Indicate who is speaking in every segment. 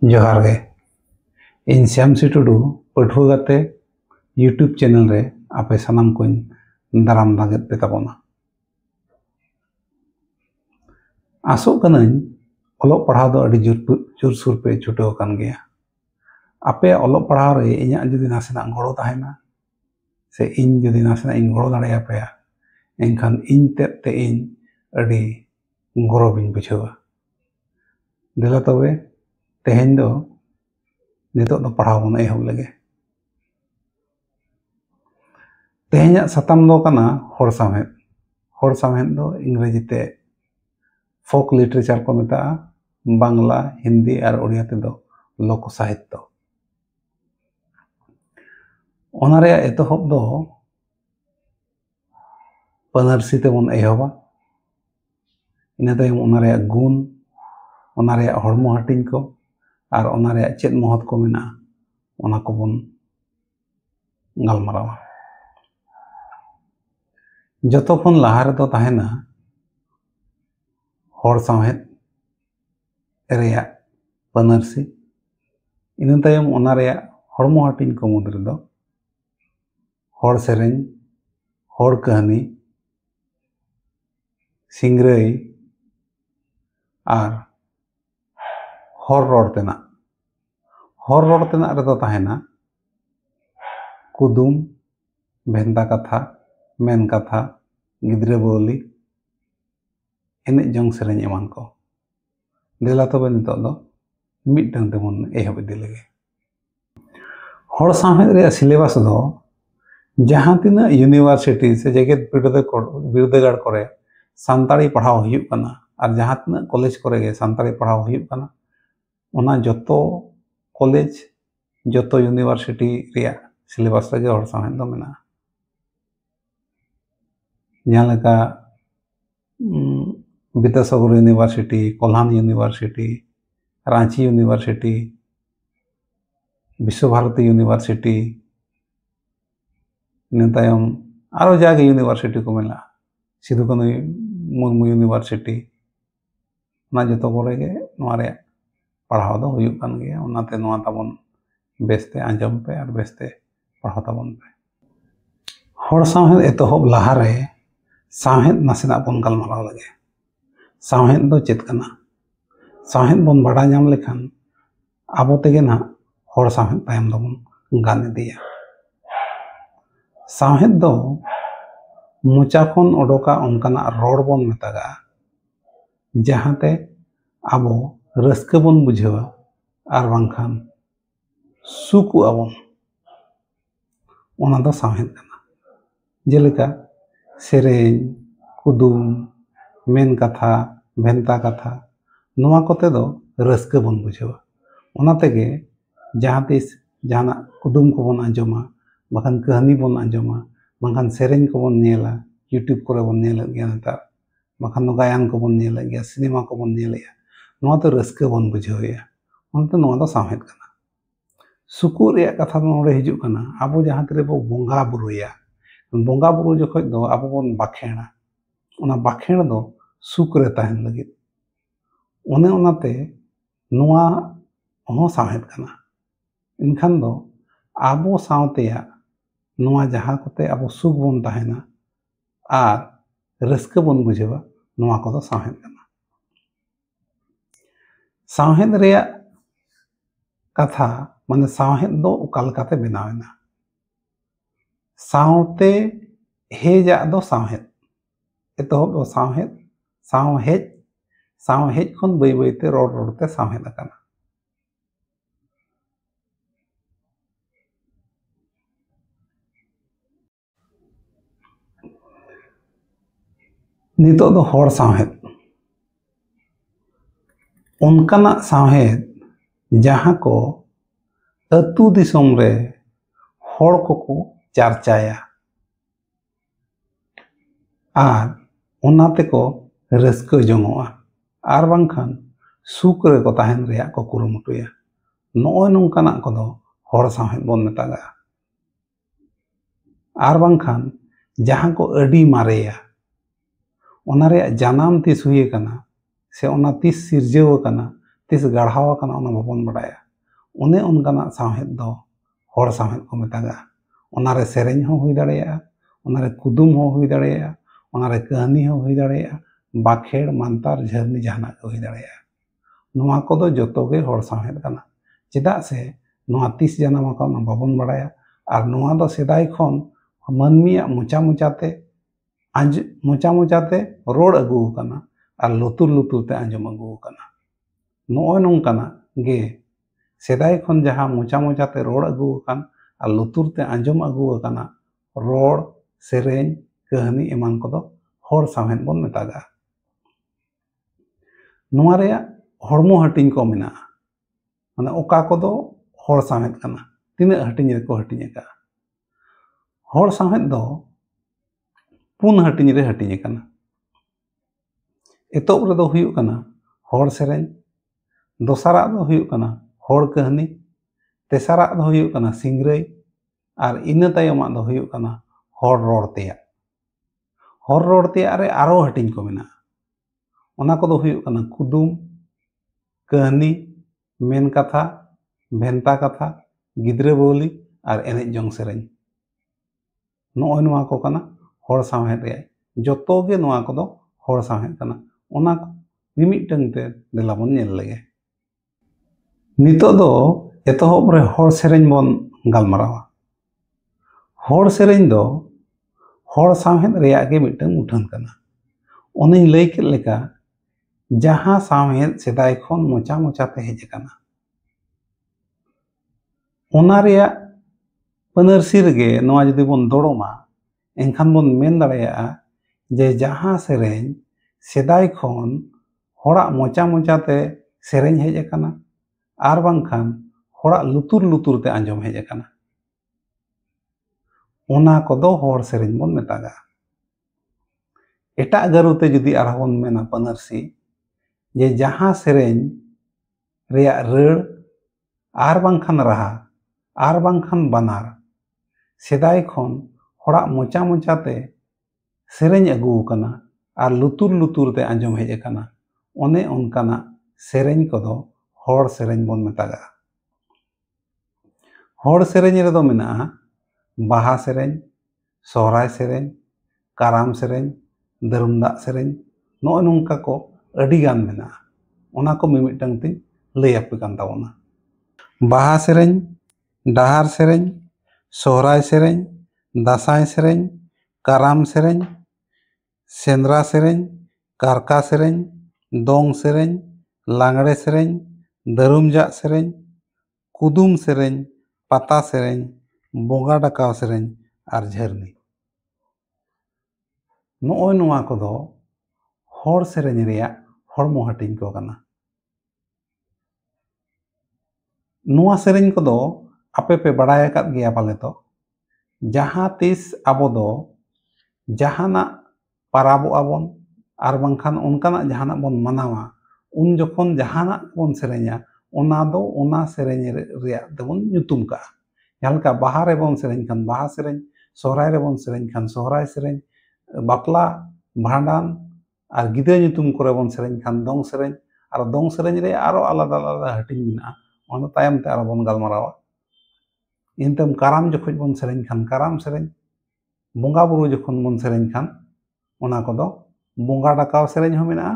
Speaker 1: जोहार गे इन श्यामसी टुडू पठुआ गाते YouTube channel रे आपे सानाम को दाराम दागेद पे ताबोना आसोग कनाñ ऑलोग पढ़ाव दो अड़ी जोरसुर पे छुटाव कान गया आपे ऑलोग पढ़ाव रे इña जुदी नासेना गड़ो ताहेना से इन जुदी नासेना इन गड़ो दाड़े आपया एनखान इन तेते इन अड़ी गौरव इन बुझावा देला तबे तेहेñ दो नितो दो पढ़ाव बन एहब लगे तेहेña साताम दो कना हर सामहेद दो इंग्रेजी ते फोक लिटरेचर को मेता बांग्ला हिंदी और उड़िया ते दो लोक साहित्य ओनारे एतहब दो पानरसी ते बन एहबा इना तायम ओनारे गुण ओनारे हड़मो हाटिंग को और ओनारे चेद महत को मेना ओना को बन गलमारावा जतो खन लाहा रे दो ताहेना हर सामहेद रेया पानरसी इना तायम ओना रेया हड़मो हाटिंग को मुद्रे दो हर सेरेñ हर कहानी सिंगराई और हर रड़ तेना रेदो ताहेना कुदुम भेंता कथा मेन कथा गिद्रा बौली एने जंग सेरेñ एमान को देला तबे नितो दो मिदटांग तेबन एहब इदि लगे हर सामहेद रे सिलेबास दो जहां तिना यूनिवर्सिटी से जेगेत बिरदागार करे सानताड़ी पढ़ाव हुयुग कना और जहां तिना कॉलेज करे गे सानताड़ी पढ़ाव हुयुग कना ओना जतो कॉलेज जतो यूनिवर्सिटी रिया सिलेबास रे हर सामहेद दो मेना जहां Vidyasagar university Kolhan university Ranchi university विश्व भारती यूनिवर्सिटी तायम आरो जागे यूनिवर्सिटी को मेला सिधु कानू मुर्मू यूनिवर्सिटी ना जतो करे गे नोआ रे पढ़ाव दो हुयुग कान गया ओनाते नोआ ताबन बेस्ते आंजम पे और बेस्ते पढ़ाव ताबन पे हर सामहेद एतहब लाहा रे सामहेद नासेना बन गलमाराव लगे सामहेद दो चेद कना सामहेद बन बाडा नाम लेखान आबो तेगे ना हर सामहेद तायम दबन गान इदिया सामहेद दो मोचा खन ओडोका ओनकाना रड़ बन मेतागा जहाते आबो रस्का बन बुझावा और बांखान सुकु आबन ओना दो सामहेद कना जेलेका सेरेñ कुदुम मेन कथा भेंता कथा नोआ कोते दो रस्का बन बुझावा ओना तेगे जहां तिस जहाना कुदुम को बन आंजमा बाखान कहानी बन आंजमा बाखान सेरेñ को बन नेला यूट्यूब को बन नेला गया नेतार बाखान गायन को बन नेला गया सिनेमा को बन नेला नोआ तो रस्का बन बुझावया ओनते नोआ दो सामहेद कना सुकु रे कथा नोडे हिजुग कना आबो जहां तरे बो बोंगा बुरुया बोंगा बुरु जखोज दो आबो बन बाखेणा ओना बाखेण दो सुक रे ताहेन लगित ओने ओनाते नोआ हो सामहेद कना इनखान दो आबो सावतेया नोआ जहां कोते आबो सुख बन ताहेना और रस्का बन बुझावा नोआ को दो सामहेद कना सामहेद रेया कथा माने सामहेद दो उका लेकाते बनावेना सावते हेजा दो सामहेद एतहब दो सामहेद सावहेज खन बई बईते रड़ते सामहेद आकाना नितो दो हर सामहेद उनकाना सामहेद जहां को अतु दिसोम रे हर को चर्चाया और ओनाते को रस्का जंगोआ और बांखान सुख रे को ताहेन रेया को कुरुमुटुया नोय नोंकाना को दो हर सामहेद बन मेतागा और बांखान जहां को अडी मारेया ओना रे जानाम तिस हुए कना से ओना तिस सिरजेव कना ᱛᱤᱥ ᱜᱟᱲᱦᱟᱣ ᱟᱠᱟᱱᱟ ᱚᱱᱟ ᱵᱟᱵᱚᱱ ᱵᱟᱰᱟᱭᱟ᱾ ᱚᱱᱮ ᱚᱱᱠᱟᱱᱟᱜ ᱥᱟᱶᱦᱮᱫ ᱫᱚ ᱦᱚᱲ ᱥᱟᱶᱦᱮᱫ ᱠᱚ ᱢᱮᱛᱟᱜᱼᱟ᱾ ᱚᱱᱟᱨᱮ ᱥᱮᱨᱮᱧ ᱦᱚᱸ ᱦᱩᱭ ᱫᱟᱲᱮᱭᱟᱜᱼᱟ, ᱚᱱᱟᱨᱮ ᱠᱩᱫᱩᱢ ᱦᱚᱸ ᱦᱩᱭ ᱫᱟᱲᱮᱭᱟᱜᱼᱟ, ᱚᱱᱟᱨᱮ ᱠᱟᱹᱦᱱᱤ ᱦᱚᱸ ᱦᱩᱭ ᱫᱟᱲᱮᱭᱟᱜᱼᱟ, ᱵᱟᱸᱠᱷᱮᱲ ᱢᱟᱱᱛᱟᱨ ᱡᱷᱟᱹᱨᱱᱤ ᱡᱟᱦᱟᱱᱟᱜ ᱜᱮ ᱦᱩᱭ ᱫᱟᱲᱮᱭᱟᱜᱼᱟ᱾ ᱱᱚᱣᱟ ᱠᱚᱫᱚ ᱡᱚᱛᱚ ᱜᱮ ᱦᱚᱲ ᱥᱟᱶᱦᱮᱫ ᱠᱟᱱᱟ᱾ ᱪᱮᱫᱟᱜ ᱥᱮ ᱱᱚᱣᱟ ᱛᱤᱥ ᱡᱟᱱᱟᱢ ᱟᱠᱟᱱᱟ ᱵᱟᱵᱚᱱ ᱵᱟᱲᱟᱭᱟ, ᱟᱨ ᱱᱚᱣᱟ ᱫᱚ ᱥᱮᱫᱟᱭ ᱠᱷᱚᱱ ᱢᱟᱹᱱᱢᱤᱭᱟᱜ ᱢᱚᱪᱟᱛᱮ ᱨᱚᱲ ᱟᱹᱜᱩ ᱟᱠᱟᱱᱟ ᱟᱨ ᱞᱩᱛᱩᱨ ᱞᱩᱛᱩᱨ ᱛᱮ ᱟᱸᱡᱚᱢ ᱟᱹᱜᱩ ᱟᱠᱟᱱᱟ᱾ ᱱᱚᱜᱼᱚᱭ ᱱᱚᱝᱠᱟᱱᱟᱜ ᱜᱮ ᱥᱮᱫᱟᱭ ᱠᱷᱚᱱ ᱡᱟᱦᱟᱸ ᱢᱚᱪᱟᱛᱮ ᱨᱚᱲ ᱟᱹᱜᱩ ᱟᱠᱟᱱ ᱟᱨ ᱞᱩᱛᱩᱨ ᱛᱮ ᱟᱸᱡᱚᱢ ᱟᱹᱜᱩ ᱟᱠᱟᱱᱟ ᱨᱚᱲ, ᱥᱮᱨᱮᱧ, ᱠᱟᱹᱦᱱᱤ ᱮᱢᱟᱱ ᱠᱚᱫᱚ ᱦᱚᱲ ᱥᱟᱶᱦᱮᱫ ᱵᱚᱱ ᱢᱮᱛᱟᱜᱼᱟ᱾ ᱱᱚᱣᱟ ᱨᱮᱭᱟᱜ ᱦᱚᱲᱢᱚ ᱦᱟᱹᱴᱤᱧ ᱠᱚ ᱢᱮᱱᱟᱜᱼᱟ, ᱢᱟᱱᱮ ᱚᱠᱟ ᱠᱚᱫᱚ ᱦᱚᱲ ᱥᱟᱶᱦᱮᱫ ᱠᱟᱱᱟ, ᱛᱤᱱᱟᱹᱜ ᱦᱟᱹᱴᱤᱧ ᱨᱮᱠᱚ haටිᱧ ᱟᱠᱟᱜᱼᱟ᱾ ᱦᱚᱲ ᱥᱟᱶᱦᱮᱫ ᱫᱚ 4 ᱦᱟᱹᱴᱤᱧ ᱨᱮ ᱦᱟᱹᱴᱤᱧ ᱟᱠᱟᱱᱟ᱾ ᱮᱛᱚᱦᱚᱵ ᱨᱮᱫᱚ ᱦᱩᱭᱩᱜ ᱠᱟᱱᱟ ᱦᱚᱲ ᱥᱮᱨᱮᱧ, ᱫᱚᱥᱟᱨᱟᱜ ᱫᱚ ᱦᱩᱭᱩᱜ ᱠᱟᱱᱟ ᱦᱚᱲ ᱠᱟᱹᱦᱱᱤ, ᱛᱮᱥᱟᱨᱟᱜ ᱫᱚ ᱦᱩᱭᱩᱜ ᱠᱟᱱᱟ ᱥᱤᱝᱨᱟᱹᱭ, ᱟᱨ ᱤᱱᱟᱹ ᱛᱟᱭᱚᱢᱟᱜ ᱫᱚ ᱦᱩᱭᱩᱜ ᱠᱟᱱᱟ ᱦᱚᱲ ᱨᱚᱲ ᱛᱮᱭᱟᱜ᱾ ᱦᱚᱲ ᱨᱚᱲ ᱛᱮᱭᱟᱜ ᱨᱮ ᱟᱨᱚ ᱦᱟᱹᱴᱤᱧ ᱠᱚ ᱢᱮᱱᱟᱜᱼᱟ᱾ ᱚᱱᱟ ᱠᱚᱫᱚ ᱦᱩᱭᱩᱜ ᱠᱟᱱᱟ ᱠᱩᱫᱩᱢ, ᱠᱟᱹᱦᱱᱤ, ᱢᱮᱱ ᱠᱟᱛᱷᱟ, ᱵᱷᱮᱱᱛᱟ ᱠᱟᱛᱷᱟ, ᱜᱤᱫᱽᱨᱟᱹ ᱵᱟᱹᱣᱞᱤ ᱟᱨ ᱮᱱᱮᱡ ᱡᱚᱝ ᱥᱮᱨᱮᱧ᱾ ᱱᱚᱜᱼᱚᱭ ᱱᱚᱣᱟ ᱠᱚ ᱠᱟᱱᱟ ᱦᱚᱲ ᱥᱟᱶᱦᱮᱫ ᱨᱮᱭᱟᱜ᱾ ᱡᱚᱛᱚ ᱜᱮ ᱱᱚᱣᱟ ᱠᱚᱫᱚ ᱦᱚᱲ ᱥᱟᱶᱦᱮᱫ ᱠᱟᱱᱟ᱾ ᱚᱱᱟ ᱠᱚ ᱢᱤᱢᱤᱫᱴᱟᱝ ᱛᱮ ᱫᱮᱞᱟ ᱵᱚᱱ ᱧᱮᱞ ᱞᱮᱜᱮ᱾ ᱱᱤᱛᱚᱜ ᱫᱚ ᱮᱛᱚᱦᱚᱵ ᱨᱮ ᱦᱚᱲ ᱥᱮᱨᱮᱧ ᱵᱚᱱ ᱜᱟᱞᱢᱟᱨᱟᱣᱟ᱾ ᱦᱚᱲ ᱥᱮᱨᱮᱧ ᱫᱚ ᱦᱚᱲ ᱥᱟᱶᱦᱮᱫ ᱨᱮᱭᱟᱜ ᱜᱮ ᱢᱤᱫᱴᱟᱝ ᱢᱩᱴᱷᱟᱹᱱ ᱠᱟᱱᱟ᱾ ᱚᱱᱮᱧ ᱞᱟᱹᱭ ᱠᱮᱫ ᱞᱮᱠᱟ ᱡᱟᱦᱟᱸ ᱥᱟᱶᱦᱮᱫ ᱥᱮᱫᱟᱭ ᱠᱷᱚᱱ ᱢᱚᱪᱟᱛᱮ ᱦᱮᱡ ᱟᱠᱟᱱᱟ, ᱚᱱᱟ ᱨᱮᱭᱟᱜ ᱯᱟᱹᱱᱟᱹᱨᱥᱤ ᱨᱮᱜᱮ ᱱᱚᱣᱟ ᱡᱩᱫᱤ ᱵᱚᱱ ᱫᱚᱲᱚᱢᱟ, ᱮᱱᱠᱷᱟᱱ ᱵᱚᱱ ᱢᱮᱱ ᱫᱟᱲᱮᱭᱟᱜᱼᱟ ᱡᱮ ᱡᱟᱦᱟᱸ ᱥᱮᱨᱮᱧ ᱥᱮᱫᱟᱭ ᱠᱷᱚᱱ ᱦᱚᱲᱟᱜ ᱢᱚᱪᱟᱛᱮ ᱥᱮᱨᱮᱧ ᱦᱮᱡ ᱟᱠᱟᱱᱟ ᱟᱨ ᱵᱟᱝᱠᱷᱟᱱ ᱦᱚᱲᱟᱜ ᱞᱩᱛᱩᱨ ᱛᱮ ᱟᱸᱡᱚᱢ ᱦᱮᱡ ᱟᱠᱟᱱᱟ, ᱚᱱᱟ ᱠᱚᱫᱚ ᱦᱚᱲ ᱥᱮᱨᱮᱧ ᱵᱚᱱ ᱢᱮᱛᱟᱜᱼᱟ᱾ ᱮᱴᱟᱜ ᱜᱟᱹᱨᱩᱛᱮ ᱡᱩᱫᱤ ᱟᱨᱦᱚᱸ ᱵᱚᱱ ᱢᱮᱱᱟ ᱯᱟᱹᱱᱟᱹᱨᱥᱤ, ᱡᱮ ᱡᱟᱦᱟᱸ ᱥᱮᱨᱮᱧ ᱨᱮᱭᱟᱜ ᱨᱟᱹᱲ ᱟᱨ ᱵᱟᱝᱠᱷᱟन ᱨᱟᱦᱟ ᱟᱨ ᱵᱟᱝᱠᱷᱟन ᱵᱟᱱᱟᱨ ᱥᱮᱫᱟᱭ ᱠᱷᱚᱱ ᱦᱚᱲᱟᱜ ᱢᱚᱪᱟᱛᱮ ᱥᱮᱨᱮᱧ ᱟᱹᱜᱩ ᱟᱠᱟᱱᱟ ᱟᱨ ᱞᱩᱛᱩᱨ ᱛᱮ ᱟᱸᱡᱚᱢ ᱦᱮᱡ ᱟᱠᱟᱱᱟ, ᱚᱱᱮ ᱚᱱᱠᱟᱱᱟᱜ सेरेंय कदो हर सेरेंय बन मेतागा। हर सेरेंय रेदो मेनागा बाहा सेरेंय, सोहराय सेरेंय, काराम सेरेंय, दरुमदाग सेरेंय, नोय नोंका को अडी गान मेनागा। ओना को मिमिदटांग तिन लई आपे कान ताबोना। बाहा सेरेंय, डाहार सेरेंय, सोहराय सेरेंय, दासाय सेरेंय, काराम सेरेंय, सेंद्रा सेरेंय, कारका सेरेंय, दोंग सेरेंय, लांगड़े सेरेंय, दरुमजाग सेरेंय, कुदुम सेरेंय, पाता सेरेंय, बोंगा डाकाव सेरेंय और झरनी। नोय नोआ कोदो हर सेरेंय रेया हरमो हाटिंग को काना। नोआ सेरेंय कोदो आपे पे बड़ाय आकाद गया पाले तो जहाँ तीस आबो दो जहाना पाराबो आबोन आर बांखान उनकाना जहाना बोन मनावा उन जखन जहाना बोन सेरेंया ओना दो ओना सेरेंय रेया दबोन ᱧᱩᱛᱩᱢ का। जहालका बाहा रे बोन सेरेंय खान बाहा सेरेंय, सोहराय रे बोन सेरेंय खान सोहराय सेरेंय, बापला भांडान और गिद्रा ᱧᱩᱛᱩᱢ करे बोन सेरेंय खान दोंग सेरेंय और दोंग सेरेंय रे आरो आलादा आलादा हटिंग मेना ओना तायम ते आरो बोन गालमारावा। इनतम काराम जखन बोन सेरेंय खान काराम सेरेंय, बोंगा बुरु जखन बोन सेरेंय खान ओना कोदो बोंगा डाकाव सेरेंय हो मेना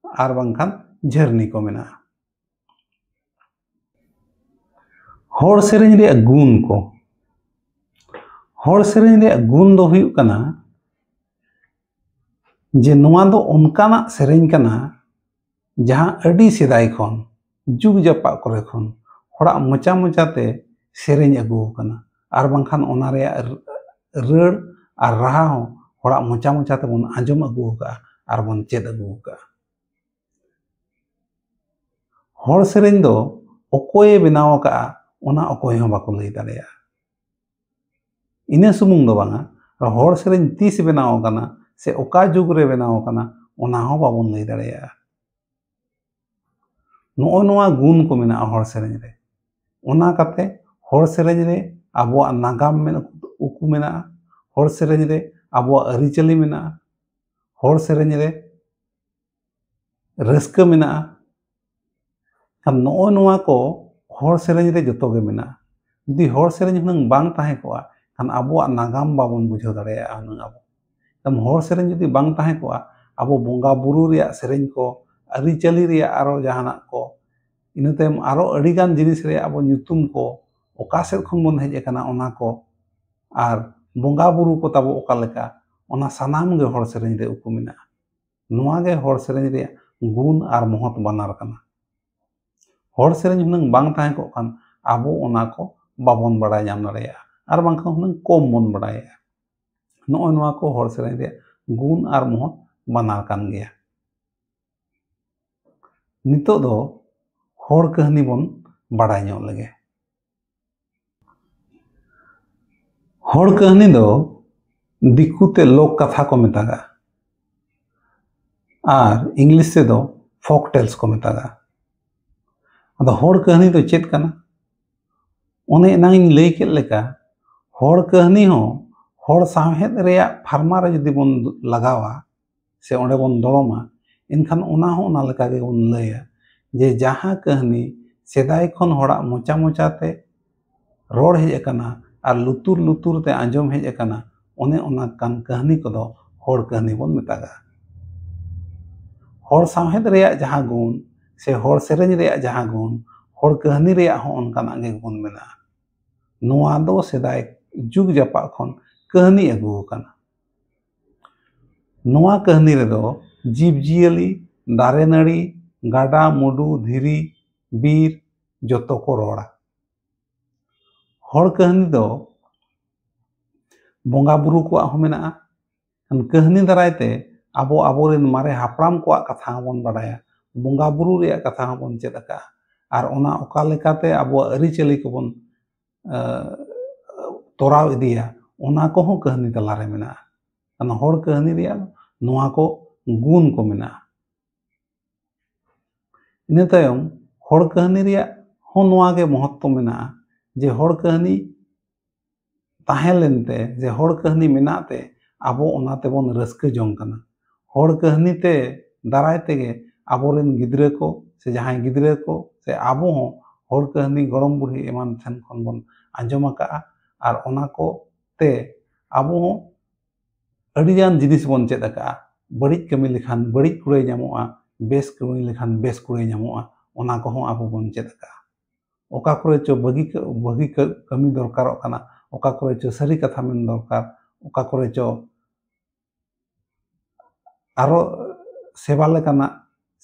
Speaker 1: आर बांखान झरनी को मेना। हर सेरेंय रे गुण को हर सेरेंय रे गुण दो हुयुग कना जे नोआ दो ओनकाना सेरेंय कना जहां अडी सेदाय खन जुग जापा करे खन हड़ा मोचा मोचाते सेरेंय अगु कना आर बांखान ओना रे रड़ आर राहा हो हड़ा मोचा मोचाते बन आंजम अगु का आर बन चेद अगु का। हर सेरेंय दो अकोये बनाव का ओना अकोय हो बाको लई दाड़ेया। इना सुमुंग दो बांगा हर सेरेंय तीस बनाव काना से ओका जुग रे बनाव काना ओना हो बाबोन लई दाड़ेया। नोय नोआ गुण को मेना हर सेरेंय रे ओना काते हर सेरेंय रे आबोआ नागाम मेना उकु मेना, हर सेरेंय रे आबोआ अरिचली मेना, हर सेरेंय रे रस्क मेना, kan noy noa ko hor sereny re joto ge mena judi hor sereny hunang bang tahe koa kan abuak nagam babon bujhaw dareya hunang abo tam hor sereny judi bang tahe koa abo bonga buru reyak sereny ko ari chali reyak aro jahanak ko ina tayom aro adigan jinis reyak abo nyutum ko oka sed khon bon hej akana ona ko ar bonga buru ko tabo oka leka ona sanam ge hor sereny re uku mena noa ge hor sereny reyak gun ar mohot banar kana hor sereny hunang bang tahe ko kan abo ona ko babon baday nyam dareya ar bangkhan hunang kom bon badaya noy noa ko hor sereny reyak gun ar mohot banar kan geya nitok do hor kahani bon baday nyok lege hor kahani do dikute lok katha ko metaga R English से दो folk tales को मेतागा अदो हर कहानी तो चेत कना ओने नांग लई केद लेका हर कहानी हो हर साहेद रेया फार्मा रे जदि बन लगावा से ओंडे बन दड़ोमा इनखान ओना हो ओना लेका गे बन लया जे जहां कहानी सेदाय खन हड़ा मोचा मोचाते रोड हेज अकना और लुतुर लुतुर ते आंजम हेज अकना ओने ओना कान कहानी को दो हर कहानी बन मेतागा हर साहेद रेया जहां गुण से हर सेरेंज रेया जहां गुण हर कहानी रेया हो ओनकाना गे गुण मेना नोआ दो सेदाय जुग जापा खन कहानी अगु कना नोआ कहानी रे दो जीव जियली दारे नाड़ी गाडा मुडू धीरी बीर जतो को रोड़ा हर कहानी दो बोंगा बुरु को हो मेना कहानी दारायते abo aboren mare hapram ko katha bon badaya bonga buru reya katha bon chedaka ar ona oka lekate abo ari chali ko bon toraw idiya ona ko ho kahani talare mena ana hor kahani reya noa ko gun ko mena ina tayom hor kahani reya ho noa ge mahotto mena je hor kahani tahelente je hor kahani menate abo ona te bon raska jong kana हर कहानी ते दाराय तेगे आबोरेन गिद्रे को से जहां गिद्रे को से आबो हो हर कहानी गरम बुढ़ी एमान ठन खन बन आंजम का आर ओना को ते आबो हो अडिजान जिनिस बन चेद का बड़िज कमी लेखान बड़िज कुड़े नामोआ बेस कमी लेखान बेस कुड़े नामोआ ओना को हो आबो बन चेद का ओका करे चो बगी कमी दरकार कना ओका करे चो सरी कथा मेन दरकार ओका करे चो आरो सेवा लेकाना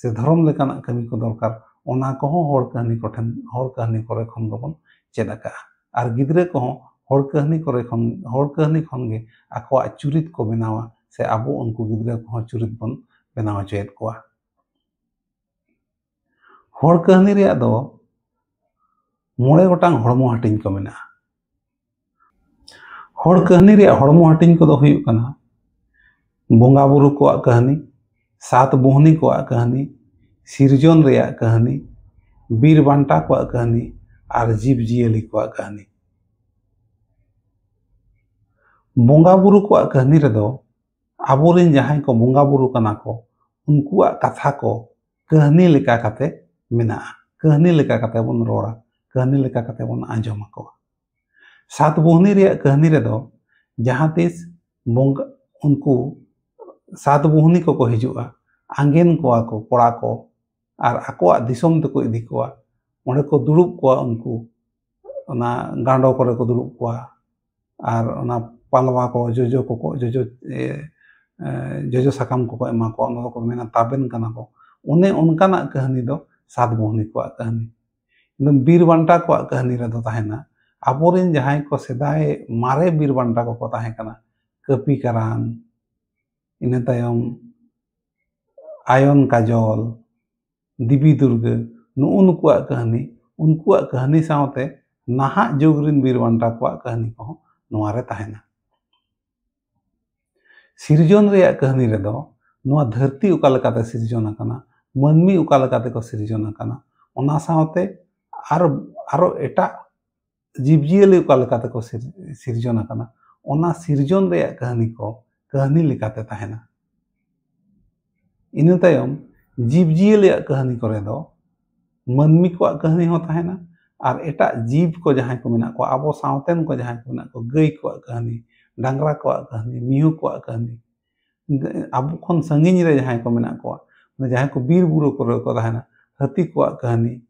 Speaker 1: से धर्म लेकाना कमी को दरकार ओना को हर कहानी को ठन हर कहानी करे खन गबन चेदका आर गिद्रे को हर कहानी करे खन हर कहानी खन गे आको चुरित को बनावा से आबो उनको गिद्रे को चुरित बन बनावा चेद को हर कहानी रे दो मोड़े गोटांग हड़मो हटिंग को मेना हर कहानी रे हड़मो हटिंग को दो हुयु कना बोंगा बुरु को कहानी सात बोहनी को कहानी सिरजन रेया कहानी बीर बांटा को कहानी और जीव जियली को कहानी बोंगा बुरु को कहानी रे दो आबोरेन जहां को बोंगा बुरु कना को उनको कथा को कहानी लेका कते मेना कहानी लेका कते बन रोड़ा कहानी लेका कते बन आंजम को सात बोहनी रेया कहानी रे दो जहां तिस बोंगा उनको सात बोहनी को हिजुआ आंगेन को कोड़ा को और आकोआ दिसम तको इदी कोआ ओंडे को दुड़ुब कोआ उनको ओना गांडो करे को दुड़ुब कोआ और ओना पालवा को जोजो को जोजो साकाम को एमा को ओना को मेना ताबेन कना को उन्हें उनकाना कहानी दो सात बोहनी को कहानी एकदम बीर बांटा को कहानी रे दो ताहेना आबोरेन जहां को सेदाय मारे बीर बांटा को ताहे कना कपी करान इन तायम आयन काजल दिबी दुर्ग नुनको कहानी सावते नाहा जुगरिन बीर बांटा को कहानी को नोआरे ताहेना सिरजन रेया कहानी रे दो नोआ धरती उका लकाते सिरजन आकना मनमी उका लकाते को सिरजन आकना ओना सावते आरो एटा जीवजियली उका लकाते को सिरजन आकना ओना सिरजन रेया कहानी को कहानी लेकाते ताहेना इन तायम जीव जियली कहानी करे दो ᱢᱟᱹᱱᱢᱤ ᱠᱚᱣᱟᱜ ᱠᱟᱹᱦᱱᱤ ᱦᱚᱸ ᱛᱟᱦᱮᱱᱟ ᱟᱨ ᱮᱴᱟᱜ ᱡᱤᱵ ᱠᱚ ᱡᱟᱦᱟᱸᱭ ᱠᱚ ᱢᱮᱱᱟᱜ ᱠᱚᱣᱟ, ᱟᱵᱚ ᱥᱟᱶᱛᱮᱱ ko ᱡᱟᱦᱟᱸᱭ ᱠᱚ ᱢᱮᱱᱟᱜ ᱠᱚᱣᱟ, ᱜᱟᱹᱭ ᱠᱚᱣᱟᱜ ᱠᱟᱹᱦᱱᱤ, ᱰᱟᱝᱨᱟ ᱠᱚᱣᱟᱜ ᱠᱟᱹᱦᱱᱤ, ᱢᱤᱦᱩ ᱠᱚᱣᱟᱜ ᱠᱟᱹᱦᱱᱤ, ᱟᱵᱚ ᱠᱷᱚᱱ ᱥᱟᱺᱜᱤᱧ ᱨᱮ ᱡᱟᱦᱟᱸᱭ ᱠᱚ ᱢᱮᱱᱟᱜ ᱠᱚᱣᱟ, ᱡᱟᱦᱟᱸᱭ ᱠᱚ ᱵᱤᱨ ᱵᱩᱨᱩ ᱠᱚᱨᱮ ᱠᱚ ᱛᱟᱦᱮᱱᱟ, ᱦᱟᱹᱛᱤ ᱠᱚᱣᱟᱜ ᱠᱟᱹᱦᱱᱤ,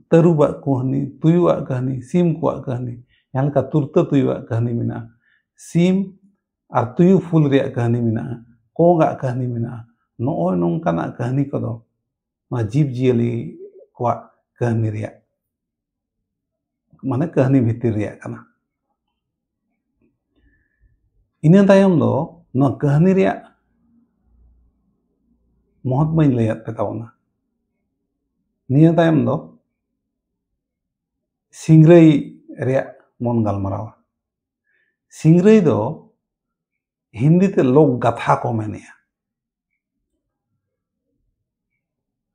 Speaker 1: ᱛᱟᱹᱨᱩᱵᱟᱜ ᱠᱟᱹᱦᱱᱤ, ᱛᱩᱭᱩᱣᱟᱜ ᱠᱟᱹᱦᱱᱤ, ᱥᱤᱢ ᱠᱚᱣᱟᱜ ᱠᱟᱹᱦᱱᱤ, ᱡᱟᱦᱟᱸ ᱞᱮᱠᱟ ᱛᱩᱨᱛᱟᱹ ᱛᱩᱭᱩᱣᱟᱜ ᱠᱟᱹᱦᱱᱤ ᱢᱮᱱᱟᱜᱼᱟ, ᱥᱤᱢ ᱟᱨ ᱛᱩᱭᱩ ᱯᱷᱩᱞ ᱨᱮᱭᱟᱜ ᱠᱟᱹᱦᱱᱤ ᱢᱮᱱᱟᱜᱼᱟ, ᱠᱚᱸᱜᱟᱜ ᱠᱟᱹᱦᱱᱤ ᱢᱮᱱᱟᱜᱼᱟ। ᱱᱚᱜᱼᱚᱭ ᱱᱚᱝᱠᱟᱱᱟᱜ ᱠᱟᱹᱦᱱᱤ ᱠᱚᱫᱚ ᱱᱚᱣᱟ ᱡᱤᱵᱽᱼᱡᱤᱭᱟᱹᱞᱤ ᱠᱚᱣᱟᱜ ᱠᱟᱹᱦᱱᱤ ᱨᱮᱭᱟᱜ ᱢᱟᱱᱮ ᱠᱟᱹᱦᱱᱤ ᱵᱷᱤᱛᱤᱨ ᱨᱮᱭᱟᱜ ᱠᱟᱱᱟ। ᱤᱱᱟᱹ ᱛᱟᱭᱚᱢ ᱫᱚ ᱱᱚᱣᱟ ᱠᱟᱹᱦᱱᱤ ᱨᱮᱭᱟᱜ ᱢᱚᱦᱚᱛᱢᱟᱧ ᱞᱟᱹᱭᱟᱫ ᱯᱮ ᱛᱟᱵᱚᱱᱟ। ᱱᱤᱭᱟᱹ ᱛᱟᱭᱚᱢ ᱫᱚ ᱥᱤᱝᱨᱟᱹᱭ ᱨᱮᱭᱟᱜ ᱵᱚᱱ ᱜᱟᱞᱢᱟᱨᱟᱣᱟ। ᱥᱤᱝᱨᱟᱹᱭ ᱫᱚ হিন্দিতে লোক গাথা ko মেনেয়া।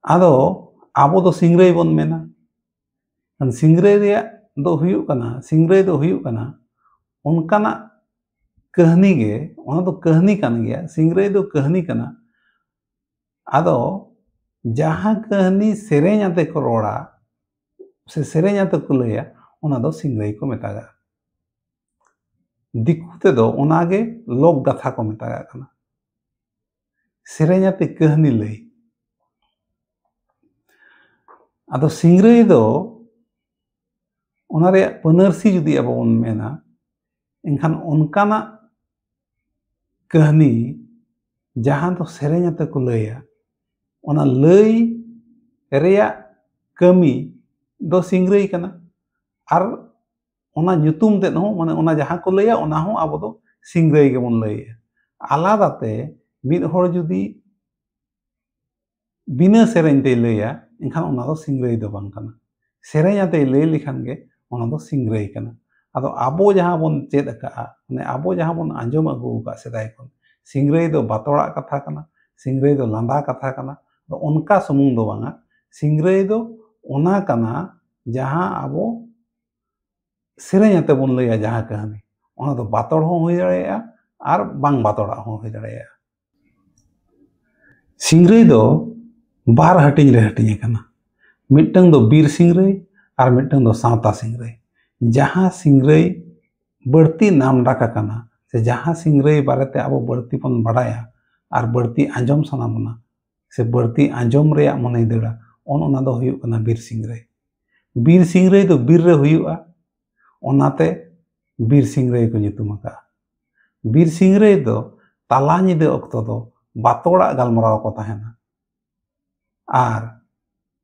Speaker 1: ᱟᱫᱚ ᱟᱵᱚ ᱫᱚ ᱥᱤᱝᱨᱟᱹᱭ ᱵᱚᱱ ᱢᱮᱱᱟ। ᱥᱤᱝᱨᱟᱹᱭ ᱨᱮᱭᱟᱜ ᱫᱚ ᱦᱩᱭᱩᱜ ᱠᱟᱱᱟ, ᱥᱤᱝᱨᱟᱹᱭ ᱫᱚ ᱦᱩᱭᱩᱜ ᱠᱟᱱᱟ ᱚᱱᱠᱟᱱᱟᱜ ᱠᱟᱹᱦᱱᱤ ᱜᱮ, ᱚᱱᱟ ᱫᱚ ᱠᱟᱹᱦᱱᱤ ᱠᱟᱱ ᱜᱮᱭᱟ, ᱥᱤᱝᱨᱟᱹᱭ ᱫᱚ ᱠᱟᱹᱦᱱᱤ ᱠᱟᱱᱟ। ᱟᱫᱚ ᱡᱟᱦᱟᱸ ᱠᱟᱹᱦᱱᱤ ᱥᱮᱨᱮᱧ ᱟᱛᱮ ᱠᱚ ᱨᱚᱲᱟ ᱥᱮ ᱥᱮᱨᱮᱧ ᱟᱛᱮ ᱠᱚ ᱞᱟᱹᱭᱟ, ᱚᱱᱟ ᱫᱚ ᱥᱤᱝᱨᱟᱹᱭ ᱠᱚ ᱢᱮᱛᱟᱜᱼᱟ। ᱫᱤᱠᱩ ᱛᱮᱫᱚ ᱚᱱᱟᱜᱮ ᱞᱳᱠ ᱜᱟথা ᱠᱚ ᱢᱮᱛᱟᱜ ᱠᱟᱱᱟ। ᱥᱮᱨᱮᱧ ᱟᱛᱮ ᱠᱟᱹᱦᱱᱤ ᱞᱟᱹᱭ। ᱟᱫᱚ ᱥᱤᱝᱨᱟᱹᱭ ᱫᱚ ᱚᱱᱟ ᱨᱮᱭᱟᱜ ᱯᱟᱹᱱᱟᱹᱨᱥᱤ ᱡᱩᱫᱤ ᱟᱵᱚ ᱵᱚᱱ ᱢᱮᱱᱟ, ᱮᱱᱠᱷᱟन ᱚᱱᱠᱟᱱᱟᱜ ᱠᱟᱹᱦᱱᱤ ᱡᱟᱦᱟᱸ ᱫᱚ ᱥᱮᱨᱮᱧ ᱟᱛᱮ ᱠᱚ ᱞᱟᱹᱭᱟ, ᱚᱱᱟ ᱞᱟᱹᱭ ᱨᱮᱭᱟᱜ ᱠᱟᱹᱢᱤ ᱫᱚ ᱥᱤᱝᱨᱟᱹᱭ ᱠᱟᱱᱟ। ᱟᱨ ᱚᱱᱟ ᱧᱩᱛᱩᱢ ᱛᱮᱫ ᱦᱚᱸ, ᱢᱟᱱᱮ ᱚᱱᱟ ᱡᱟᱦᱟᱸ ko ᱞᱟᱹᱭᱟ ᱚᱱᱟ ᱦᱚᱸ ᱟᱵᱚ ᱫᱚ ᱥᱤᱝᱨᱟᱹᱭ ᱜᱮᱵᱚᱱ ᱞᱟᱹᱭᱟ। আলাদাতে ᱢᱤᱫ ᱦᱚᱲ ᱡᱩᱫᱤ ᱵᱤᱱᱟᱹ ᱥᱮᱨᱮᱧ ᱛᱮᱭ ᱞᱟᱹᱭᱟ, ᱮᱱᱠᱷᱟन ᱚᱱᱟ ᱫᱚ ᱥᱤᱝᱨᱟᱹᱭ ᱫᱚ ᱵᱟᱝ ᱠᱟᱱᱟ। ᱥᱮᱨᱮᱧ ᱟᱛᱮᱭ ᱞᱟᱹᱭ ᱞᱮᱠᱷᱟᱱ ᱜᱮ ᱚᱱᱟ ᱫᱚ ᱥᱤᱝᱨᱟᱹᱭ ᱠᱟᱱᱟ। ᱟᱫᱚ ᱟᱵᱚ ᱡᱟᱦᱟᱸ ᱵᱚᱱ ᱪᱮᱫ ᱟᱠᱟᱜᱼᱟ, ᱢᱟᱱᱮ ᱟᱵᱚ ᱡᱟᱦᱟᱸ ᱵᱚᱱ ᱟᱸᱡᱚᱢ ᱟᱹᱜᱩ ᱟᱠᱟᱫ ᱥᱮᱫᱟᱭ ᱠᱷᱚᱱ, ᱥᱤᱝᱨᱟᱹᱭ ᱫᱚ ᱵᱟᱛᱚᱲᱟᱜ ᱠᱟᱛᱷᱟ ᱠᱟᱱᱟ, ᱥᱤᱝᱨᱟᱹᱭ ᱫᱚ ᱞᱟᱸᱫᱟ ᱠᱟᱛᱷᱟ ᱠᱟᱱᱟ। ᱟᱫᱚ ᱚᱱᱠᱟ ᱥᱩᱢᱩᱝ ᱫᱚ ᱵᱟᱝᱟ, ᱥᱤᱝᱨᱟᱹᱭ ᱫᱚ ᱚᱱᱟ ᱠᱟᱱᱟ ᱡᱟᱦᱟᱸ ᱟᱵᱚ ᱥᱮᱨᱮᱧ ᱟᱛᱮ ᱵᱚᱱ ᱞᱟᱹᱭᱟ ᱡᱟᱦᱟᱸ ᱠᱟᱹᱦᱱᱤ, ᱚᱱᱟ ᱫᱚ ᱵᱟᱛᱚᱲ ᱦᱚᱸ ᱦᱩᱭ ᱫᱟᱲᱮᱭᱟᱜᱼᱟ ᱟᱨ ᱵᱟᱝ ᱵᱟᱛᱚᱲᱟᱜ ᱦᱚᱸ ᱦᱩᱭ ᱫᱟᱲᱮᱭᱟᱜᱼᱟ। ᱥᱤᱝᱨᱟᱹᱭ ᱫᱚ ᱵᱟᱨ ᱦᱟᱹᱴᱤᱧ ᱨᱮ ᱦᱟᱹᱴᱤᱧ ᱟᱠᱟᱱᱟ। ᱢᱤᱫᱴᱟᱝ ᱫᱚ ᱵᱤᱨ ᱥᱤᱝᱨᱟᱹᱭ ᱟᱨ ᱢᱤᱫᱴᱟᱝ ᱫᱚ ᱥᱟᱶᱛᱟ ᱥᱤᱝᱨᱟᱹᱭ। ᱡᱟᱦᱟᱸ ᱥᱤᱝᱨᱟᱹᱭ ᱵᱟᱹᱲᱛᱤ ᱱᱟᱢ ᱰᱟᱠ ᱟᱠᱟᱱᱟ, ᱥᱮ ᱡᱟᱦᱟᱸ ᱥᱤᱝᱨᱟᱹᱭ ᱵᱟᱨᱮᱛᱮ ᱟᱵᱚ ᱵᱟᱹᱲᱛᱤ ᱵᱚᱱ ᱵᱟᱰᱟᱭᱟ ᱟᱨ ᱵᱟᱹᱲᱛᱤ ᱟᱸᱡᱚᱢ ᱥᱟᱱᱟ ᱵᱚᱱᱟ, ᱥᱮ ᱵᱟᱹᱲᱛᱤ ᱟᱸᱡᱚᱢ ᱨᱮᱭᱟᱜ ᱢᱚᱱᱮᱭ ᱫᱟᱹᱲᱟ, ᱚᱱᱟ ᱫᱚ ᱦᱩᱭᱩᱜ ᱠᱟᱱᱟ ᱵᱤᱨ ᱥᱤᱝᱨᱟᱹᱭ। ᱵᱤᱨ ᱥᱤᱝᱨᱟᱹᱭ ᱫᱚ ᱵᱤᱨ ᱨᱮ ᱦᱩᱭᱩᱜᱼᱟ, ᱚᱱᱟᱛᱮ ᱵᱤᱨ ᱥᱤᱝᱨᱟᱹᱭ ko ᱧᱩᱛᱩᱢ ᱟᱠᱟᱜᱼᱟ। ᱵᱤᱨ ᱥᱤᱝᱨᱟᱹᱭ ᱫᱚ ᱛᱟᱞᱟ ᱧᱤᱫᱟᱹ ᱚᱠᱛᱚ ᱫᱚ ᱵᱟᱛᱚᱲᱟᱜ ᱜᱟᱞᱢᱟᱨᱟᱣ ᱠᱚ ᱛᱟᱦᱮᱱᱟ। ᱟᱨ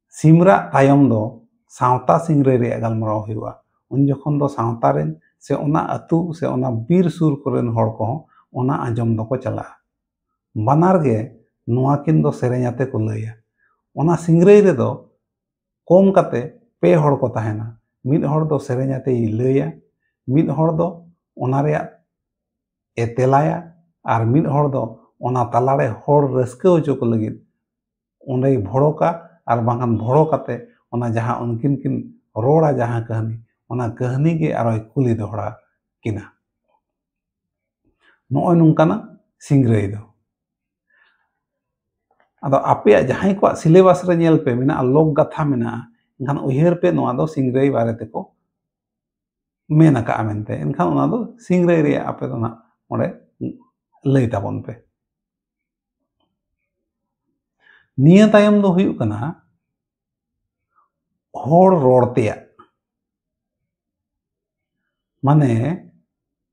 Speaker 1: ᱥᱤᱢᱨᱟᱜ ᱛᱟᱭᱚᱢ ᱫᱚ ᱥᱟᱶᱛᱟ ᱥᱤᱝᱨᱟᱹᱭ ᱨᱮᱭᱟᱜ ᱜᱟᱞᱢᱟᱨᱟᱣ ᱦᱩᱭᱩᱜᱼᱟ। ᱩᱱ ᱡᱚᱠᱷᱚᱱ ᱫᱚ ᱥᱟᱶᱛᱟ ᱨᱮᱱ ᱥᱮ ᱚᱱᱟ ᱟᱹᱛᱩ ᱥᱮ ᱚᱱᱟ ᱵᱤᱨ ᱥᱩᱨ ᱠᱚᱨᱮᱱ ᱦᱚᱲ ᱠᱚᱦᱚᱸ ᱚᱱᱟ ᱟᱸᱡᱚᱢ ᱫᱚᱠᱚ ᱪᱟᱞᱟᱜᱼᱟ। ᱵᱟᱱᱟᱨ ᱜᱮ ᱱᱚᱣᱟ ᱠᱤᱱ ᱫᱚ ᱥᱮᱨᱮᱧ ᱟᱛᱮ ᱠᱚ ᱞᱟᱹᱭᱟ। ᱚᱱᱟ ᱥᱤᱝᱨᱟᱹᱭ ᱨᱮᱫᱚ ᱠᱚᱢ ᱠᱟᱛᱮ ᱯᱮ ᱦᱚᱲ ᱠᱚ ᱛᱟᱦᱮᱱᱟ। ᱢᱤᱫ ᱦᱚᱲ ᱫᱚ ᱥᱮᱨᱮᱧ ᱟᱛᱮᱭ ᱞᱟᱹᱭᱟ, ᱢᱤᱫ ᱦᱚᱲ ᱫᱚ ᱚᱱᱟ ᱨᱮᱭᱟᱜ ᱛᱮᱞᱟᱭᱟ, ᱟᱨ ᱢᱤᱫ ᱦᱚᱲ ᱫᱚ ᱚᱱᱟ ᱛᱟᱞᱟᱨᱮ ᱦᱚᱲ ᱨᱟᱹᱥᱠᱟᱹ ᱦᱚᱪᱚ ᱠᱚ ᱞᱟᱹᱜᱤᱫ ᱚᱸᱰᱮᱭ ᱵᱷᱚᱲᱚᱠᱟ, ᱟᱨ ᱵᱟᱝᱠᱷᱟᱱ ᱵᱷᱚᱲᱚ ᱠᱟᱛᱮ ᱚᱱᱟ ᱡᱟᱦᱟᱸ ᱩᱱᱠᱤᱱ ᱠᱤᱱ ᱨᱚᱲᱟ ᱡᱟᱦᱟᱸ ᱠᱟᱹᱦᱱᱤ, ᱚᱱᱟ ᱠᱟᱹᱦᱱᱤ ᱜᱮ ᱟᱨᱚᱭ ᱠᱩᱞᱤ ᱫᱚᱦᱲᱟ ᱠᱤᱱᱟ। ᱱᱚᱜᱼᱚᱭ ᱱᱚᱝᱠᱟᱱᱟᱜ ᱥᱤᱝᱨᱟᱹᱭ ᱫᱚ। ᱟᱫᱚ ᱟᱯᱮᱭᱟᱜ ᱡᱟᱦᱟᱸᱭ ᱠᱚᱣᱟᱜ ᱥᱤᱞᱮᱵᱟᱥ ᱨᱮ ᱧᱮᱞ ᱯᱮ ᱢᱮᱱᱟᱜᱼᱟ ᱞᱳᱠ ᱜᱟথᱟ ᱢᱮᱱᱟᱜᱼᱟ, ᱮᱱᱠᱷᱟᱱ ᱩᱭᱦᱟᱹᱨ ᱯᱮ ᱱᱚᱣᱟ ᱫᱚ ᱥᱤᱝᱨᱟᱹᱭ ᱵᱟᱨᱮ ᱛᱮᱠᱚ ᱢᱮᱱ ᱟᱠᱟᱜᱼᱟ ᱢᱮᱱᱛᱮ। ᱮᱱᱠᱷᱟᱱ ᱚᱱᱟ ᱫᱚ ᱥᱤᱝᱨᱟᱹᱭ ᱨᱮᱭᱟᱜ ᱟᱯᱮ ᱫᱚ ᱱᱟᱜ ᱚᱸᱰᱮ ᱞᱟᱹᱭ ᱛᱟᱵᱚᱱ ᱯᱮ। ᱱᱤᱭᱟᱹ ᱛᱟᱭᱚᱢ ᱫᱚ ᱦᱩᱭᱩᱜ ᱠᱟᱱᱟ ᱦᱚᱲ ᱨᱚᱲ ᱛᱮᱭᱟᱜ। ᱢᱟᱱᱮ